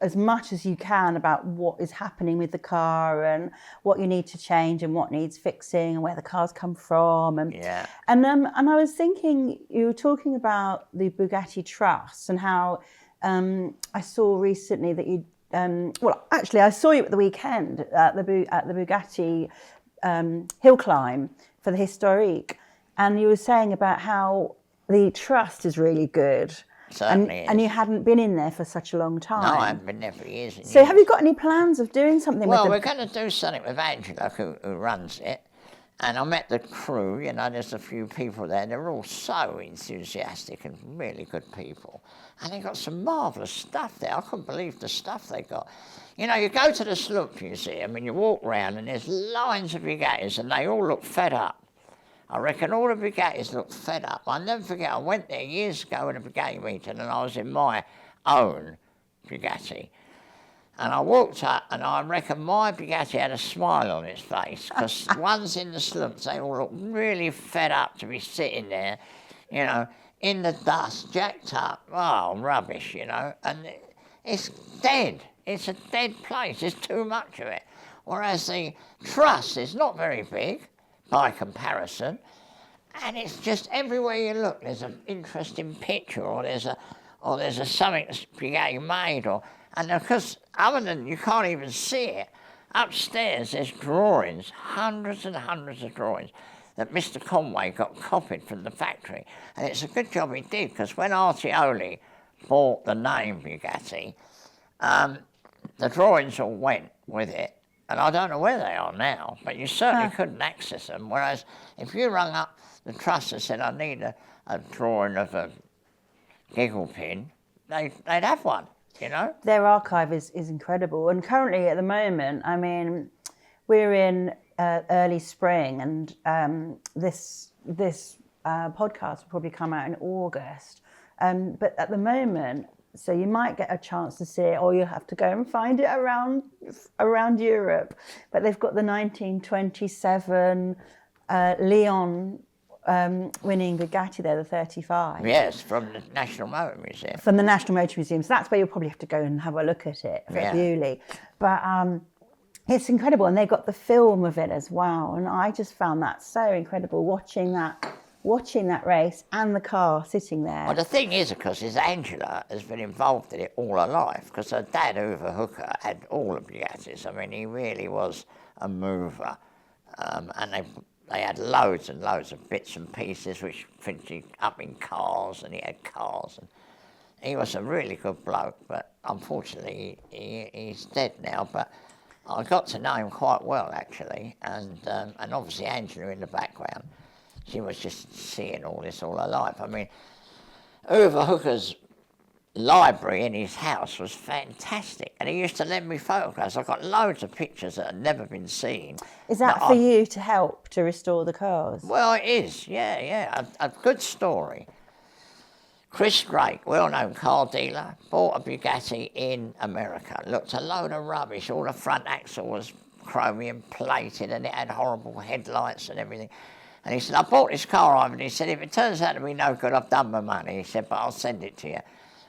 as much as you can about what is happening with the car and what you need to change and what needs fixing and where the cars come from. And Yeah. and I was thinking, you were talking about the Bugatti Trust and how I saw recently that you. Well, actually, I saw you at the weekend at the Bugatti hill climb for the Historique, and you were saying about how the trust is really good. Certainly And is. you hadn't been in there for such a long time. No, I haven't been there for years and So years. have you got any plans of doing something Well, with we're them? going to do something with Angela, who runs it. And I met the crew, you know, there's a few people there. They're all so enthusiastic and really good people. And they got some marvellous stuff there. I couldn't believe the stuff they got. You know, you go to the Sloop Museum and you walk round and there's lines of Bugattis and they all look fed up. I reckon all the Bugattis look fed up. I'll never forget, I went there years ago at a Bugatti meeting and I was in my own Bugatti. And I walked up and I reckon my Bugatti had a smile on its face because ones in the slumps, they all look really fed up to be sitting there, you know, in the dust, jacked up. Oh, rubbish, you know. And it's dead. It's a dead place. There's too much of it. Whereas the Trust is not very big by comparison. And it's just everywhere you look, there's an interesting picture or there's a something that's Bugatti made and because other than you can't even see it, upstairs there's drawings, hundreds and hundreds of drawings that Mr. Conway got copied from the factory. And it's a good job he did, because when Artioli bought the name Bugatti, the drawings all went with it. And I don't know where they are now, but you certainly couldn't access them. Whereas if you rung up the trust and said, I need a drawing of a giggle pin, they'd have one, you know? Their archive is incredible. And currently at the moment, I mean, we're in early spring, and this podcast will probably come out in August. But at the moment, so you might get a chance to see it, or you have to go and find it around Europe. But they've got the 1927 Leon winning Bugatti there, the 35. Yes, from the National Motor Museum. From the National Motor Museum. So that's where you'll probably have to go and have a look at it at Bewley. But it's incredible. And they got the film of it as well. And I just found that so incredible, watching that race and the car sitting there. Well, the thing is, of course, is Angela has been involved in it all her life, because her dad, Uwe Hooker, had all the Bugattis. I mean, he really was a mover. And they had loads and loads of bits and pieces which finished up in cars, and he had cars. And he was a really good bloke, but unfortunately he's dead now. But I got to know him quite well, actually, and obviously Angela in the background. She was just seeing all this all her life. I mean, Uwe Hooker's library in his house was fantastic, and he used to lend me photographs. I've got loads of pictures that have never been seen. Is that for you to help to restore the cars? Well, it is, yeah. A good story. Chris Drake, well-known car dealer, bought a Bugatti in America. Looked a load of rubbish. All the front axle was chromium plated, and it had horrible headlights and everything. And he said, I bought this car, Ivan. He said, if it turns out to be no good, I've done my money. He said, but I'll send it to you.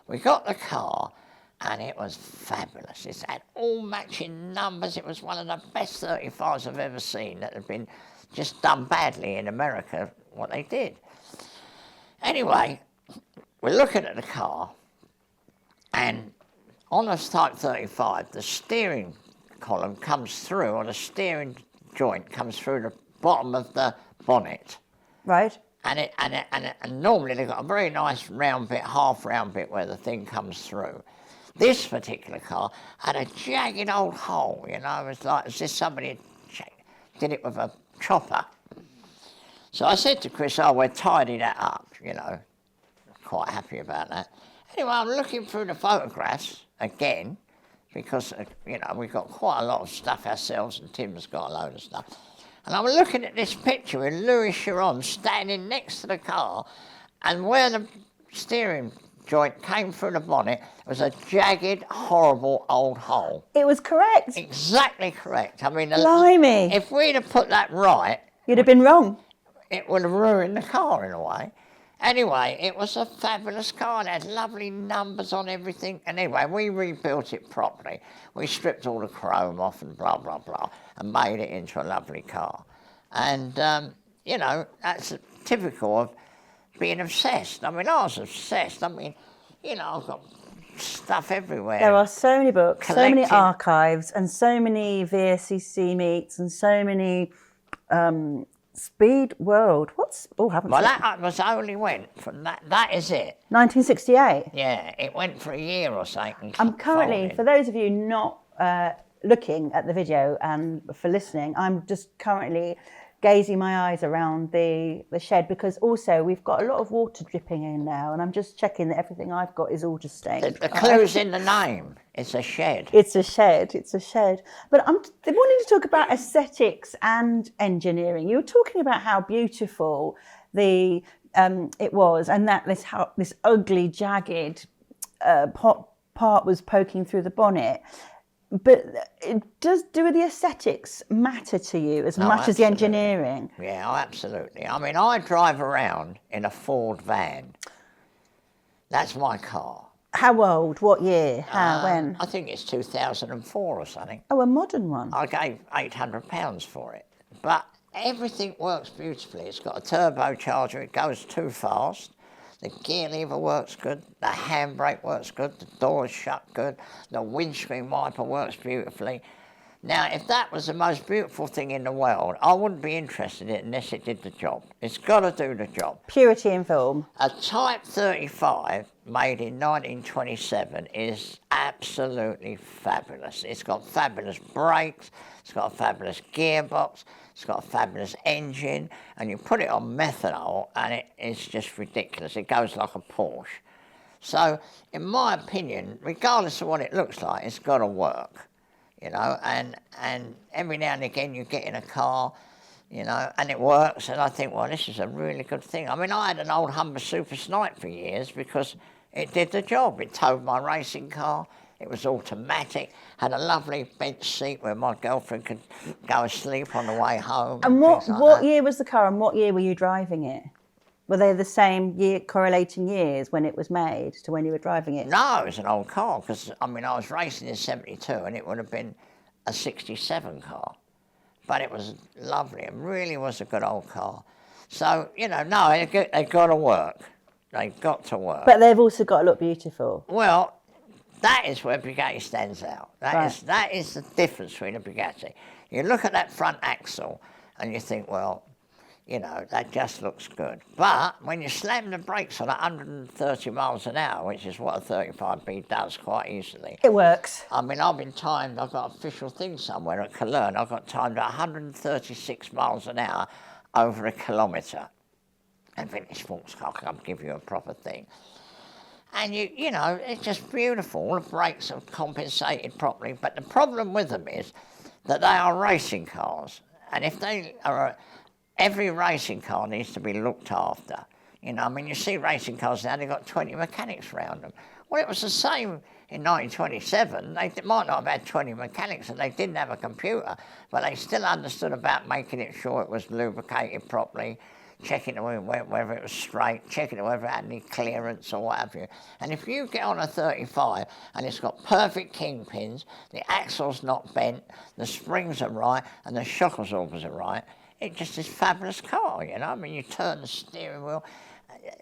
We got the car, and it was fabulous. It had all matching numbers. It was one of the best 35s I've ever seen that had been just done badly in America, what they did. Anyway, we're looking at the car, and on a Type 35, the steering column comes through, or the steering joint comes through the bottom of the bonnet. Right. And normally they've got a very nice round bit, half round bit where the thing comes through. This particular car had a jagged old hole, you know. It was like as if somebody did it with a chopper. So I said to Chris, we'll tidy that up, you know. Quite happy about that. Anyway, I'm looking through the photographs again, because, you know, we've got quite a lot of stuff ourselves, and Tim's got a load of stuff. And I was looking at this picture with Louis Chiron standing next to the car, and where the steering joint came through the bonnet was a jagged, horrible old hole. It was correct. Exactly correct. I mean, Blimey. If we'd have put that right, you'd have been wrong. It would have ruined the car in a way. Anyway, it was a fabulous car. It had lovely numbers on everything. And anyway, we rebuilt it properly. We stripped all the chrome off and blah, blah, blah, and made it into a lovely car. And, you know, that's typical of being obsessed. I mean, I was obsessed. I mean, you know, I've got stuff everywhere. There are so many books, Collecting. So many archives, and so many VSCC meets, and so many Speed World. Haven't Well, that was only went from that. That is it. 1968. Yeah, it went for a year or something. I'm currently, folded. for those of you not looking at the video and for listening, I'm just currently gazing my eyes around the shed, because also we've got a lot of water dripping in now, and I'm just checking that everything I've got is all just staying. The clue's in the name. It's a shed. It's a shed. It's a shed. But I'm wanting to talk about aesthetics and engineering. You were talking about how beautiful it was, and that this ugly, jagged part was poking through the bonnet. But do the aesthetics matter to you as much as the engineering? Yeah, absolutely. I mean, I drive around in a Ford van. That's my car. How old? What year? When? I think it's 2004 or something. Oh, a modern one. I gave £800 for it. But everything works beautifully. It's got a turbocharger. It goes too fast. The gear lever works good, the handbrake works good, the doors shut good, the windscreen wiper works beautifully. Now, if that was the most beautiful thing in the world, I wouldn't be interested in it unless it did the job. It's got to do the job. Purity in film. A Type 35 made in 1927 is absolutely fabulous. It's got fabulous brakes, it's got a fabulous gearbox, it's got a fabulous engine, and you put it on methanol and it's just ridiculous. It goes like a Porsche. So, in my opinion, regardless of what it looks like, it's got to work. you know, and every now and again you get in a car, you know, and it works, and I think, well, this is a really good thing. I mean, I had an old Humber Super Snipe for years because it did the job. It towed my racing car. It was automatic, had a lovely bench seat where my girlfriend could go asleep on the way home. And things like what that. year was the car, and what year were you driving it? Were they the same year, correlating years when it was made to when you were driving it? No, it was an old car because, I mean, I was racing in 72 and it would have been a 67 car. But it was lovely. It really was a good old car. So, you know, no, they've got to work. They've got to work. But they've also got to look beautiful. Well, that is where Bugatti stands out. Right. That is the difference between a Bugatti. You look at that front axle and you think, well, you know, that just looks good. But when you slam the brakes on 130 miles an hour, which is what a 35B does quite easily. It works. I mean, I've been timed, I've got an official thing somewhere at Cologne, I've got timed at 136 miles an hour over a kilometre. And Vintage Sports Car can give you a proper thing. And you know, it's just beautiful. All the brakes are compensated properly. But the problem with them is that they are racing cars. And if they are, every racing car needs to be looked after. You know, I mean, you see racing cars now, they've got 20 mechanics around them. Well, it was the same in 1927. They might not have had 20 mechanics and they didn't have a computer, but they still understood about making it sure it was lubricated properly, checking whether it was straight, checking whether it had any clearance or what have you. And if you get on a 35 and it's got perfect kingpins, the axle's not bent, the springs are right, and the shock absorbers are right, it just is a fabulous car, you know. I mean, you turn the steering wheel,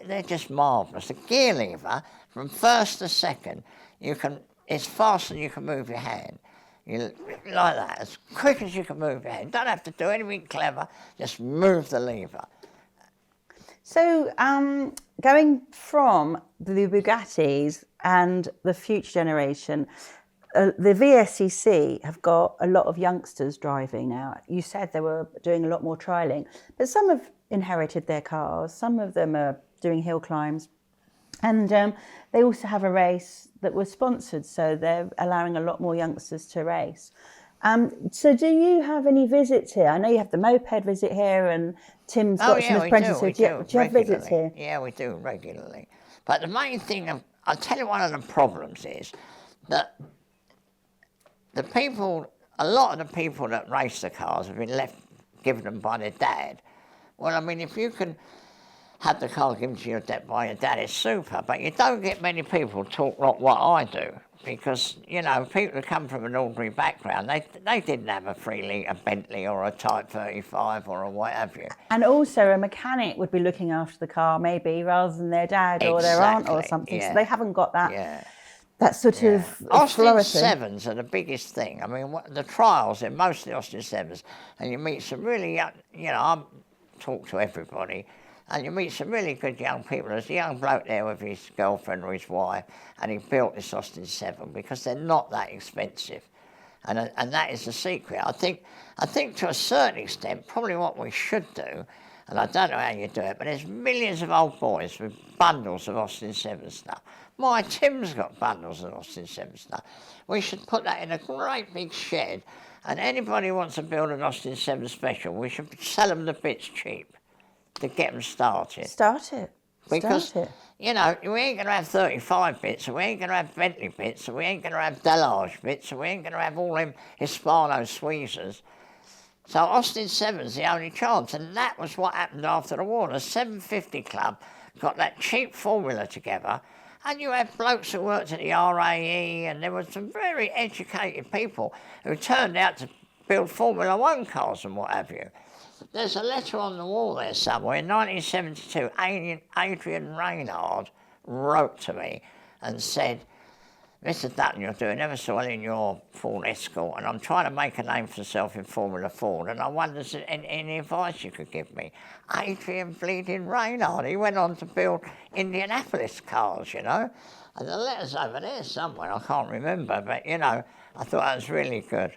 they're just marvellous. The gear lever, from first to second, it's faster than you can move your hand. You like that, as quick as you can move your hand. Don't have to do anything clever, just move the lever. So, going from the Bugattis and the future generation, the VSCC have got a lot of youngsters driving now. You said they were doing a lot more trialling, but some have inherited their cars, some of them are doing hill climbs, and they also have a race that was sponsored, so they're allowing a lot more youngsters to race. So do you have any visits here? I know you have the moped visit here, and Tim's got some apprentices. We do you have visits here? Yeah, we do regularly. But the main thing, I'll tell you, one of the problems is that a lot of the people that race the cars have been given them by their dad. Well, I mean, if you can have the car given to your dad by your dad, it's super, but you don't get many people talk like what I do. Because, you know, people who come from an ordinary background, they didn't have a 3-litre Bentley or a Type 35 or a what have you. And also a mechanic would be looking after the car maybe rather than their dad or their aunt or something. Yeah. So they haven't got that, that sort of Austin authority. 7s are the biggest thing. I mean, the trials are mostly Austin 7s, and you meet some really young, you know, I talk to everybody, and you meet some really good young people. There's a young bloke there with his girlfriend or his wife, and he built this Austin 7 because they're not that expensive. And that is the secret. I think to a certain extent, probably what we should do, and I don't know how you do it, but there's millions of old boys with bundles of Austin 7 stuff. My Tim's got bundles of Austin 7 stuff. We should put that in a great big shed, and anybody who wants to build an Austin 7 special, we should sell them the bits cheap to get them started. Start it. Because, you know, we ain't going to have 35 bits, and we ain't going to have Bentley bits, and we ain't going to have Delage bits, and we ain't going to have all them Hispano Squeezers. So Austin 7's the only chance, and that was what happened after the war. The 750 Club got that cheap formula together, and you had blokes who worked at the RAE, and there were some very educated people who turned out to build Formula 1 cars and what have you. There's a letter on the wall there somewhere. In 1972, Adrian Reynard wrote to me and said, Mr. Dutton, you're doing ever so well in your Ford Escort, and I'm trying to make a name for myself in Formula Ford, and I wonder if there's any advice you could give me. Adrian bleeding Reynard, he went on to build Indianapolis cars, you know, and the letter's over there somewhere, I can't remember, but, you know, I thought that was really good.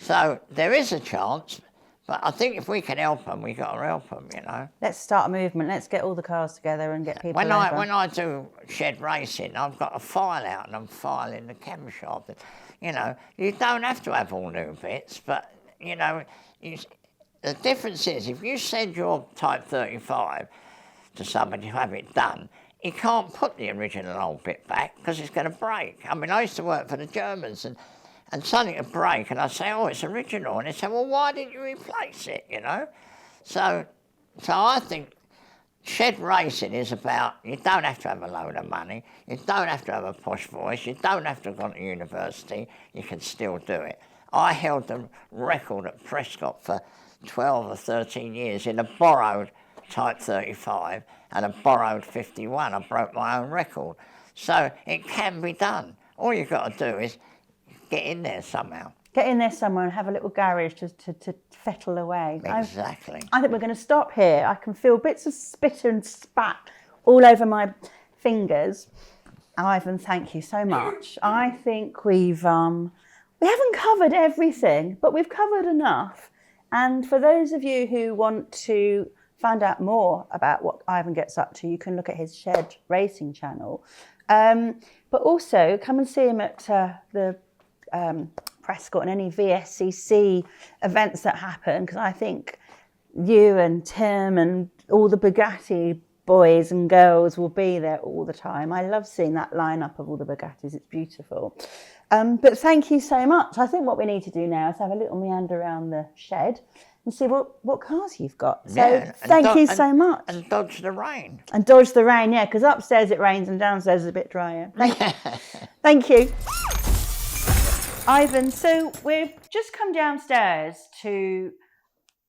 So there is a chance, But I think if we can help them, we've got to help them, you know. Let's start a movement. Let's get all the cars together and get people When over. I do shed racing, I've got a file out and I'm filing the cam shop. You know, you don't have to have all new bits, but, you know, the difference is if you send your Type 35 to somebody to have it done, you can't put the original old bit back because it's going to break. I mean, I used to work for the Germans and something would break and I'd say, oh, it's original. And they say, well, why didn't you replace it, you know? So I think shed racing is about, you don't have to have a load of money, you don't have to have a posh voice, you don't have to have gone to university, you can still do it. I held the record at Prescott for 12 or 13 years in a borrowed Type 35 and a borrowed 51. I broke my own record. So it can be done. All you've got to do is get in there somehow. Get in there somewhere and have a little garage to fettle away. Exactly. I think we're going to stop here. I can feel bits of spit and spat all over my fingers. Ivan, thank you so much. I think we haven't covered everything, but we've covered enough. And for those of you who want to find out more about what Ivan gets up to, you can look at his Shed Racing channel. But also come and see him at the Prescott and any VSCC events that happen, because I think you and Tim and all the Bugatti boys and girls will be there all the time. I love seeing that lineup of all the Bugattis. It's beautiful. But thank you so much. I think what we need to do now is have a little meander around the shed and see what cars you've got. So yeah, thank you so much. And dodge the rain. And dodge the rain, yeah, because upstairs it rains and downstairs it's a bit drier. Thank you. Ivan, so we've just come downstairs to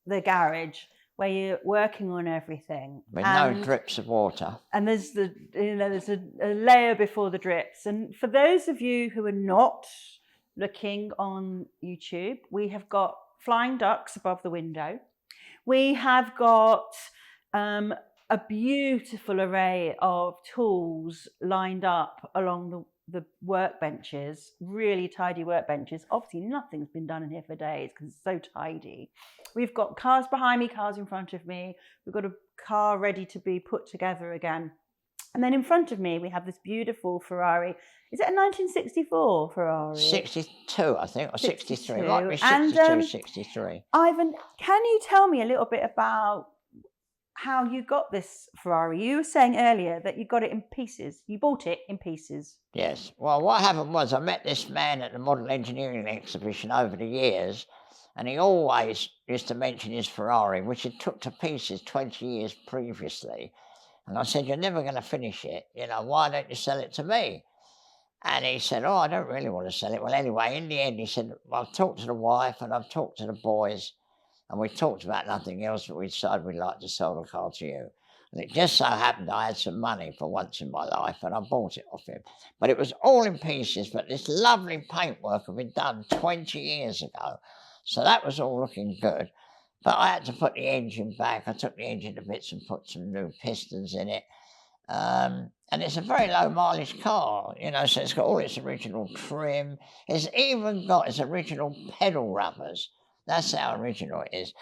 the garage where you're working on everything. With no drips of water. And there's there's a layer before the drips. And for those of you who are not looking on YouTube, we have got flying ducks above the window. We have got a beautiful array of tools lined up along the workbenches, really tidy workbenches. Obviously, nothing's been done in here for days because it's so tidy. We've got cars behind me, cars in front of me. We've got a car ready to be put together again. And then in front of me, we have this beautiful Ferrari. Is it a 1964 Ferrari? 62, I think, or 63. It 62. might be 62, 63. Ivan, can you tell me a little bit about how you got this Ferrari? You were saying earlier that you got it in pieces. You bought it in pieces. Yes. Well, what happened was I met this man at the Model Engineering Exhibition over the years, and he always used to mention his Ferrari, which he took to pieces 20 years previously. And I said, you're never going to finish it. You know, why don't you sell it to me? And he said, oh, I don't really want to sell it. Well, anyway, in the end, he said, well, I've talked to the wife and I've talked to the boys, and we talked about nothing else, but we decided we'd like to sell the car to you. And it just so happened I had some money for once in my life, and I bought it off him. But it was all in pieces, but this lovely paintwork had been done 20 years ago. So that was all looking good. But I had to put the engine back. I took the engine to bits and put some new pistons in it. And it's a very low mileage car, you know, so it's got all its original trim. It's even got its original pedal rubbers. That's how original it is.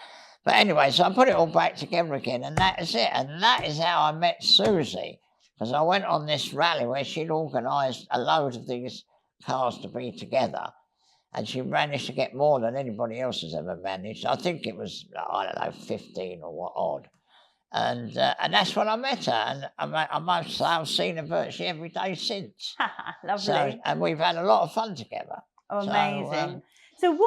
But anyway, so I put it all back together again, and that is it. And that is how I met Susie, because I went on this rally where she'd organised a load of these cars to be together, and she managed to get more than anybody else has ever managed. I think it was, I don't know, 15 or what odd. And that's when I met her, and I must say I've seen her virtually every day since. Lovely. So, and we've had a lot of fun together. Oh, amazing. So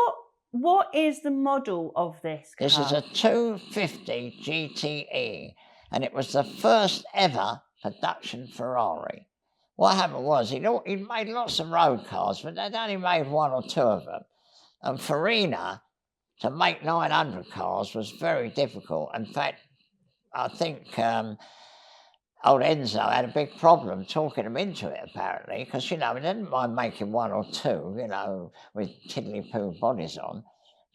what is the model of this car? This is a 250 GTE, and it was the first ever production Ferrari. What happened was he'd made lots of road cars, but they'd only made one or two of them. And Farina, to make 900 cars was very difficult. In fact, I think old Enzo had a big problem talking him into it, apparently, because, you know, he didn't mind making one or two, you know, with tiddly-poo bodies on.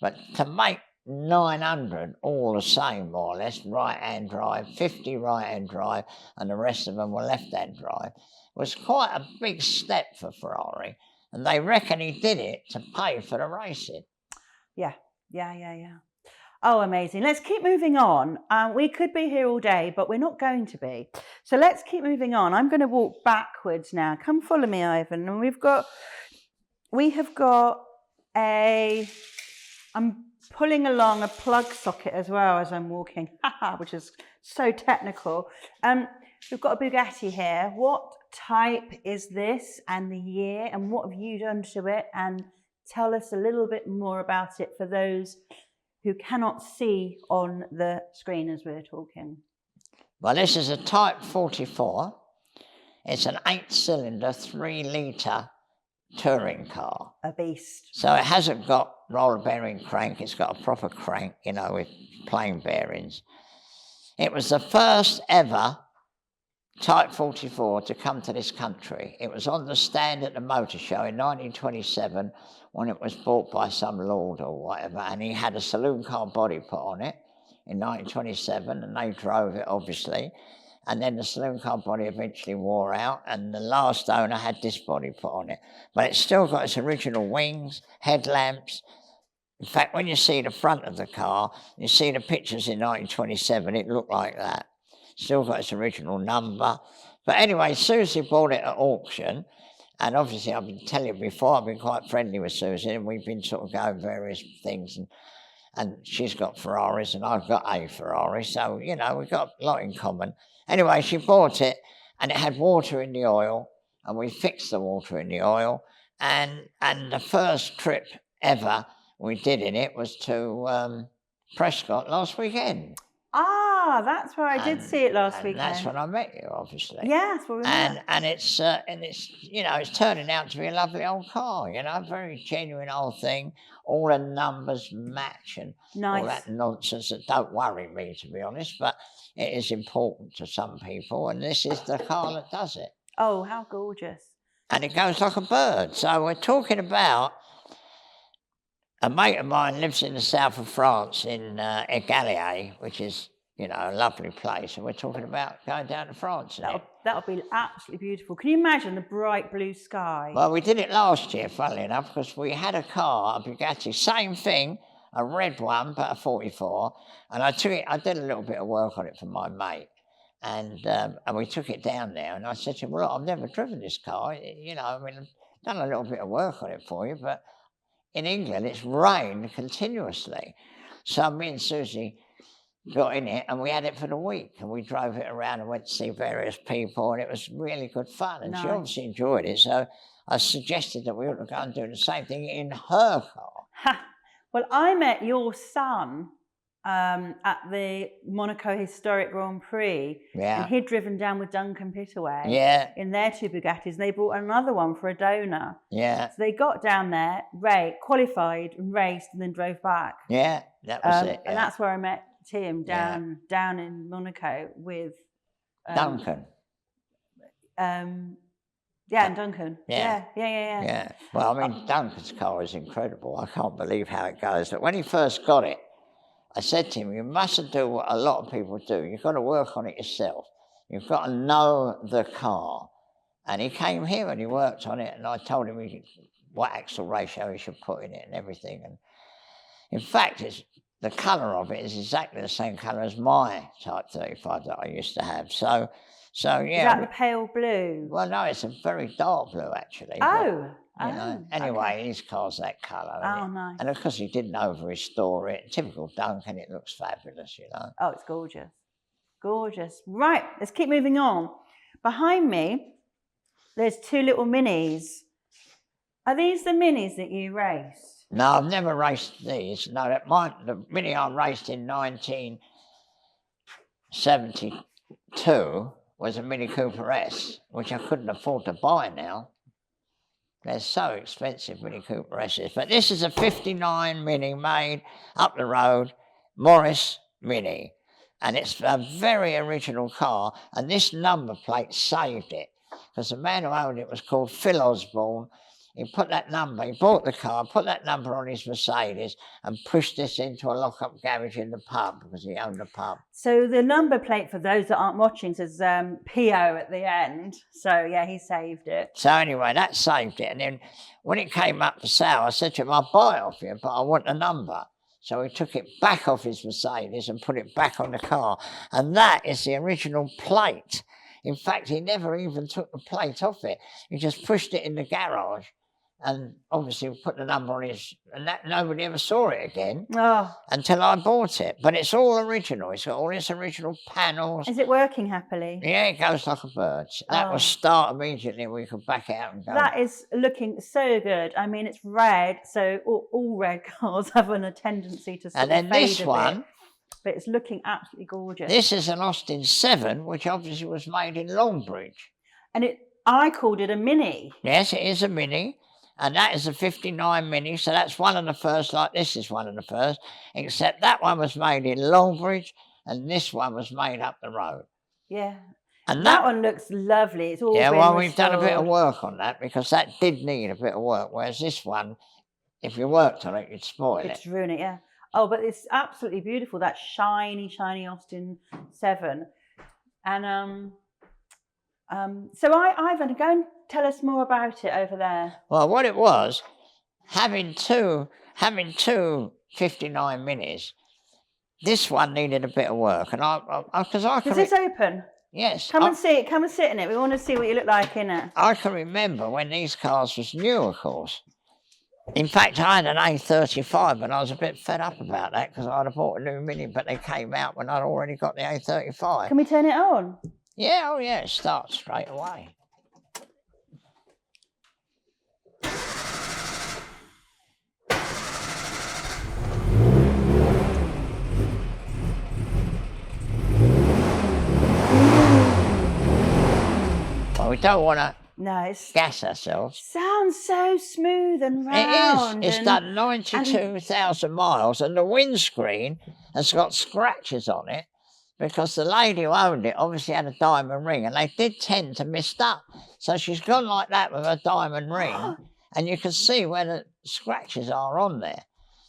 But to make 900 all the same, more or less, right-hand drive, 50 right-hand drive, and the rest of them were left-hand drive, was quite a big step for Ferrari. And they reckon he did it to pay for the racing. Yeah. Oh, amazing. Let's keep moving on. We could be here all day, but we're not going to be. So let's keep moving on. I'm going to walk backwards now. Come follow me, Ivan. And we have got I'm pulling along a plug socket as well as I'm walking, which is so technical. We've got a Bugatti here. What type is this and the year, and what have you done to it? And tell us a little bit more about it for those who cannot see on the screen as we're talking. Well, this is a Type 44. It's an 8-cylinder, 3-litre touring car. A beast. So it hasn't got roller bearing crank, it's got a proper crank, you know, with plain bearings. It was the first ever Type 44 to come to this country. It was on the stand at the motor show in 1927 when it was bought by some lord or whatever, and he had a saloon car body put on it in 1927, and they drove it, obviously. And then the saloon car body eventually wore out, and the last owner had this body put on it. But it's still got its original wings, headlamps. In fact, when you see the front of the car, you see the pictures in 1927, it looked like that. Still got its original number. But anyway, Susie bought it at auction, and obviously I've been telling you before, I've been quite friendly with Susie, and we've been sort of going various things, and she's got Ferraris, and I've got a Ferrari, so, you know, we've got a lot in common. Anyway, she bought it, and it had water in the oil, and we fixed the water in the oil, and the first trip ever we did in it was to Prescott last weekend. Ah, that's where I did see it last weekend. That's when I met you, obviously. Yeah, that's where we met. And it's you know, it's turning out to be a lovely old car. You know, very genuine old thing. All the numbers match and Nice. all that nonsense that don't worry me, to be honest. But it is important to some people, and this is the car that does it. Oh, how gorgeous! And it goes like a bird. So we're talking about. A mate of mine lives in the south of France in Égalier, which is, you know, a lovely place. And we're talking about going down to France now. That'll be absolutely beautiful. Can you imagine the bright blue sky? Well, we did it last year, funnily enough, because we had a car, a Bugatti, same thing, a red one, but a 44. And I did a little bit of work on it for my mate. And we took it down there. And I said to him, well, look, I've never driven this car. You know, I mean, I've done a little bit of work on it for you, but in England, it's rained continuously. So me and Susie got in it, and we had it for the week, and we drove it around and went to see various people, and it was really good fun. And she obviously enjoyed it, so I suggested that we ought to go and do the same thing in her car. Ha. Well, I met your son at the Monaco Historic Grand Prix. Yeah. And he'd driven down with Duncan Pittaway. Yeah. In their 2 Bugattis, and they brought another one for a donor. Yeah. So they got down there, qualified and raced, and then drove back. Yeah, that was it. Yeah. And that's where I met Tim down in Monaco with Duncan. And Duncan. Yeah. Yeah. Well, I mean, Duncan's car is incredible. I can't believe how it goes. But when he first got it, I said to him, you mustn't do what a lot of people do. You've got to work on it yourself. You've got to know the car. And he came here and he worked on it, and I told him what axle ratio he should put in it and everything. And in fact, the colour of it is exactly the same colour as my Type 35 that I used to have. So yeah. Is that the pale blue? Well, no, it's a very dark blue, actually. Oh. But, you know, anyway, his car's that colour. Oh, nice. And of course, he didn't over-restore it. Typical Duncan, it looks fabulous, you know. Oh, it's gorgeous. Gorgeous. Right, let's keep moving on. Behind me, there's 2 little minis. Are these the minis that you raced? No, I've never raced these. No, the Mini I raced in 1972 was a Mini Cooper S, which I couldn't afford to buy now. They're so expensive, Mini Cooper S's. But this is a 59 Mini made up the road, Morris Mini. And it's a very original car. And this number plate saved it, because the man who owned it was called Phil Osborne. He put that number, he bought the car, put that number on his Mercedes, and pushed this into a lock-up garage in the pub, because he owned a pub. So the number plate, for those that aren't watching, says PO at the end. So yeah, he saved it. So anyway, that saved it. And then when it came up for sale, I said to him, I'll buy it off you, but I want a number. So he took it back off his Mercedes and put it back on the car. And that is the original plate. In fact, he never even took the plate off it. He just pushed it in the garage and obviously put the number on his, and that nobody ever saw it again until I bought it. But it's all original. It's got all its original panels. Is it working happily? Yeah, it goes like a bird. That will start immediately. We could back out and go. That is looking so good. I mean, it's red, so all red cars have a tendency to sort of fade a bit. And then this one, but it's looking absolutely gorgeous. This is an Austin 7, which obviously was made in Longbridge. And I called it a Mini. Yes, it is a Mini. And that is a 59 Mini, so that's one of the first, like this is one of the first, except that one was made in Longbridge and this one was made up the road. Yeah. And that one looks lovely. It's all yeah, been well, restored. we've done a bit of work on that because that did need a bit of work, whereas this one, if you worked on it, you'd spoil it. It's ruin it, yeah. Oh, but it's absolutely beautiful, that shiny, shiny Austin 7. And so Ivan, go and tell us more about it over there. Well, what it was, having two 59 Minis, this one needed a bit of work, and Is this open? Yes. Come and see it. Come and sit in it. We want to see what you look like in it. I can remember when these cars was new, of course. In fact, I had an A35, and I was a bit fed up about that because I'd have bought a new Mini, but they came out when I'd already got the A35. Can we turn it on? Yeah, oh yeah, it starts straight away. Well, we don't want to gas ourselves. Sounds so smooth and round. It is. It's done 92,000 miles, and the windscreen has got scratches on it because the lady who owned it obviously had a diamond ring, and they did tend to mist up. So she's gone like that with her diamond ring, and you can see where the scratches are on there.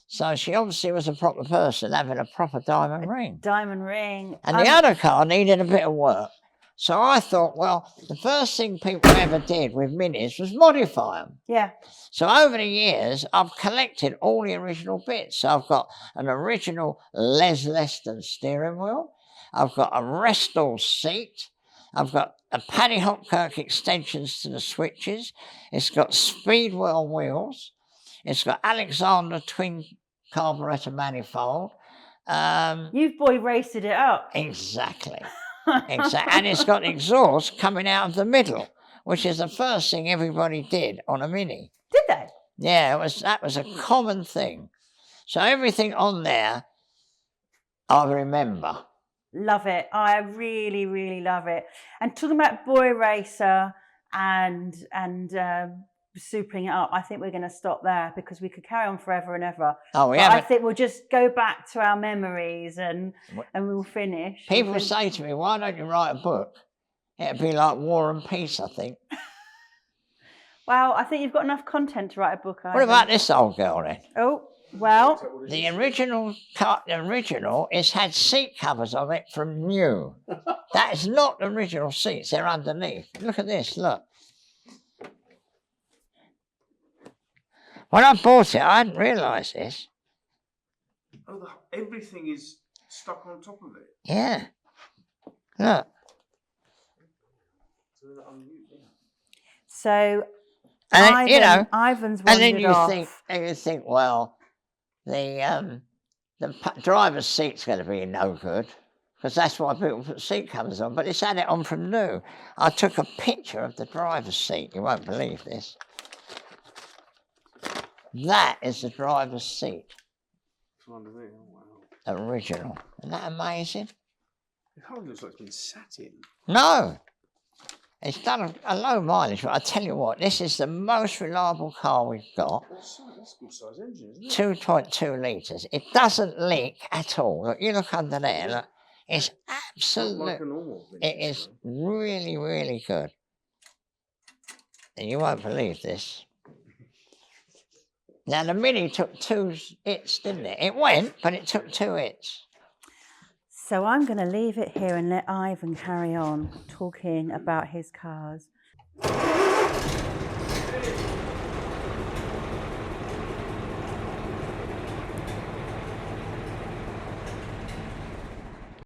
So she obviously was a proper person having a proper diamond ring. Diamond ring. And the other car needed a bit of work. So I thought, well, the first thing people ever did with Minis was modify them. Yeah. So over the years, I've collected all the original bits. So I've got an original Les Leston steering wheel. I've got a Restall seat. I've got a Paddy Hopkirk extensions to the switches. It's got Speedwell wheels. It's got Alexander twin carburetor manifold. You've boy raced it up. Exactly. Exactly. And it's got exhaust coming out of the middle, which is the first thing everybody did on a Mini. Did they? Yeah, that was a common thing. So everything on there, I remember. Love it. I really, really love it. And talking about boy racer and supering it up, I think we're going to stop there because we could carry on forever and ever. Oh, yeah. I think we'll just go back to our memories and we'll finish. People say to me, why don't you write a book? It'd be like War and Peace, I think. Well, I think you've got enough content to write a book. What about this old girl then? Oh, well. The original is had seat covers on it from new. That is not the original seats, they're underneath. Look at this, look. When I bought it, I hadn't realised this. Oh, everything is stuck on top of it. Yeah. Look. So, and then, Ivan's and then off. you think, well, the driver's seat's going to be no good because that's why people put seat covers on. But it's had it on from new. I took a picture of the driver's seat. You won't believe this. That is the driver's seat. Oh, wow. Original. Isn't that amazing? It hardly looks like it's been sat in. No. It's done a low mileage, but I tell you what, this is the most reliable car we've got. That's a good size engine, isn't it? 2.2 litres. It doesn't leak at all. Look, you look under there, look. It's absolutely... Like a normal thing. It is really, really good. And you won't believe this. Now, the Mini took 2 hits, didn't it? It went, but it took 2 hits. So I'm going to leave it here and let Ivan carry on talking about his cars.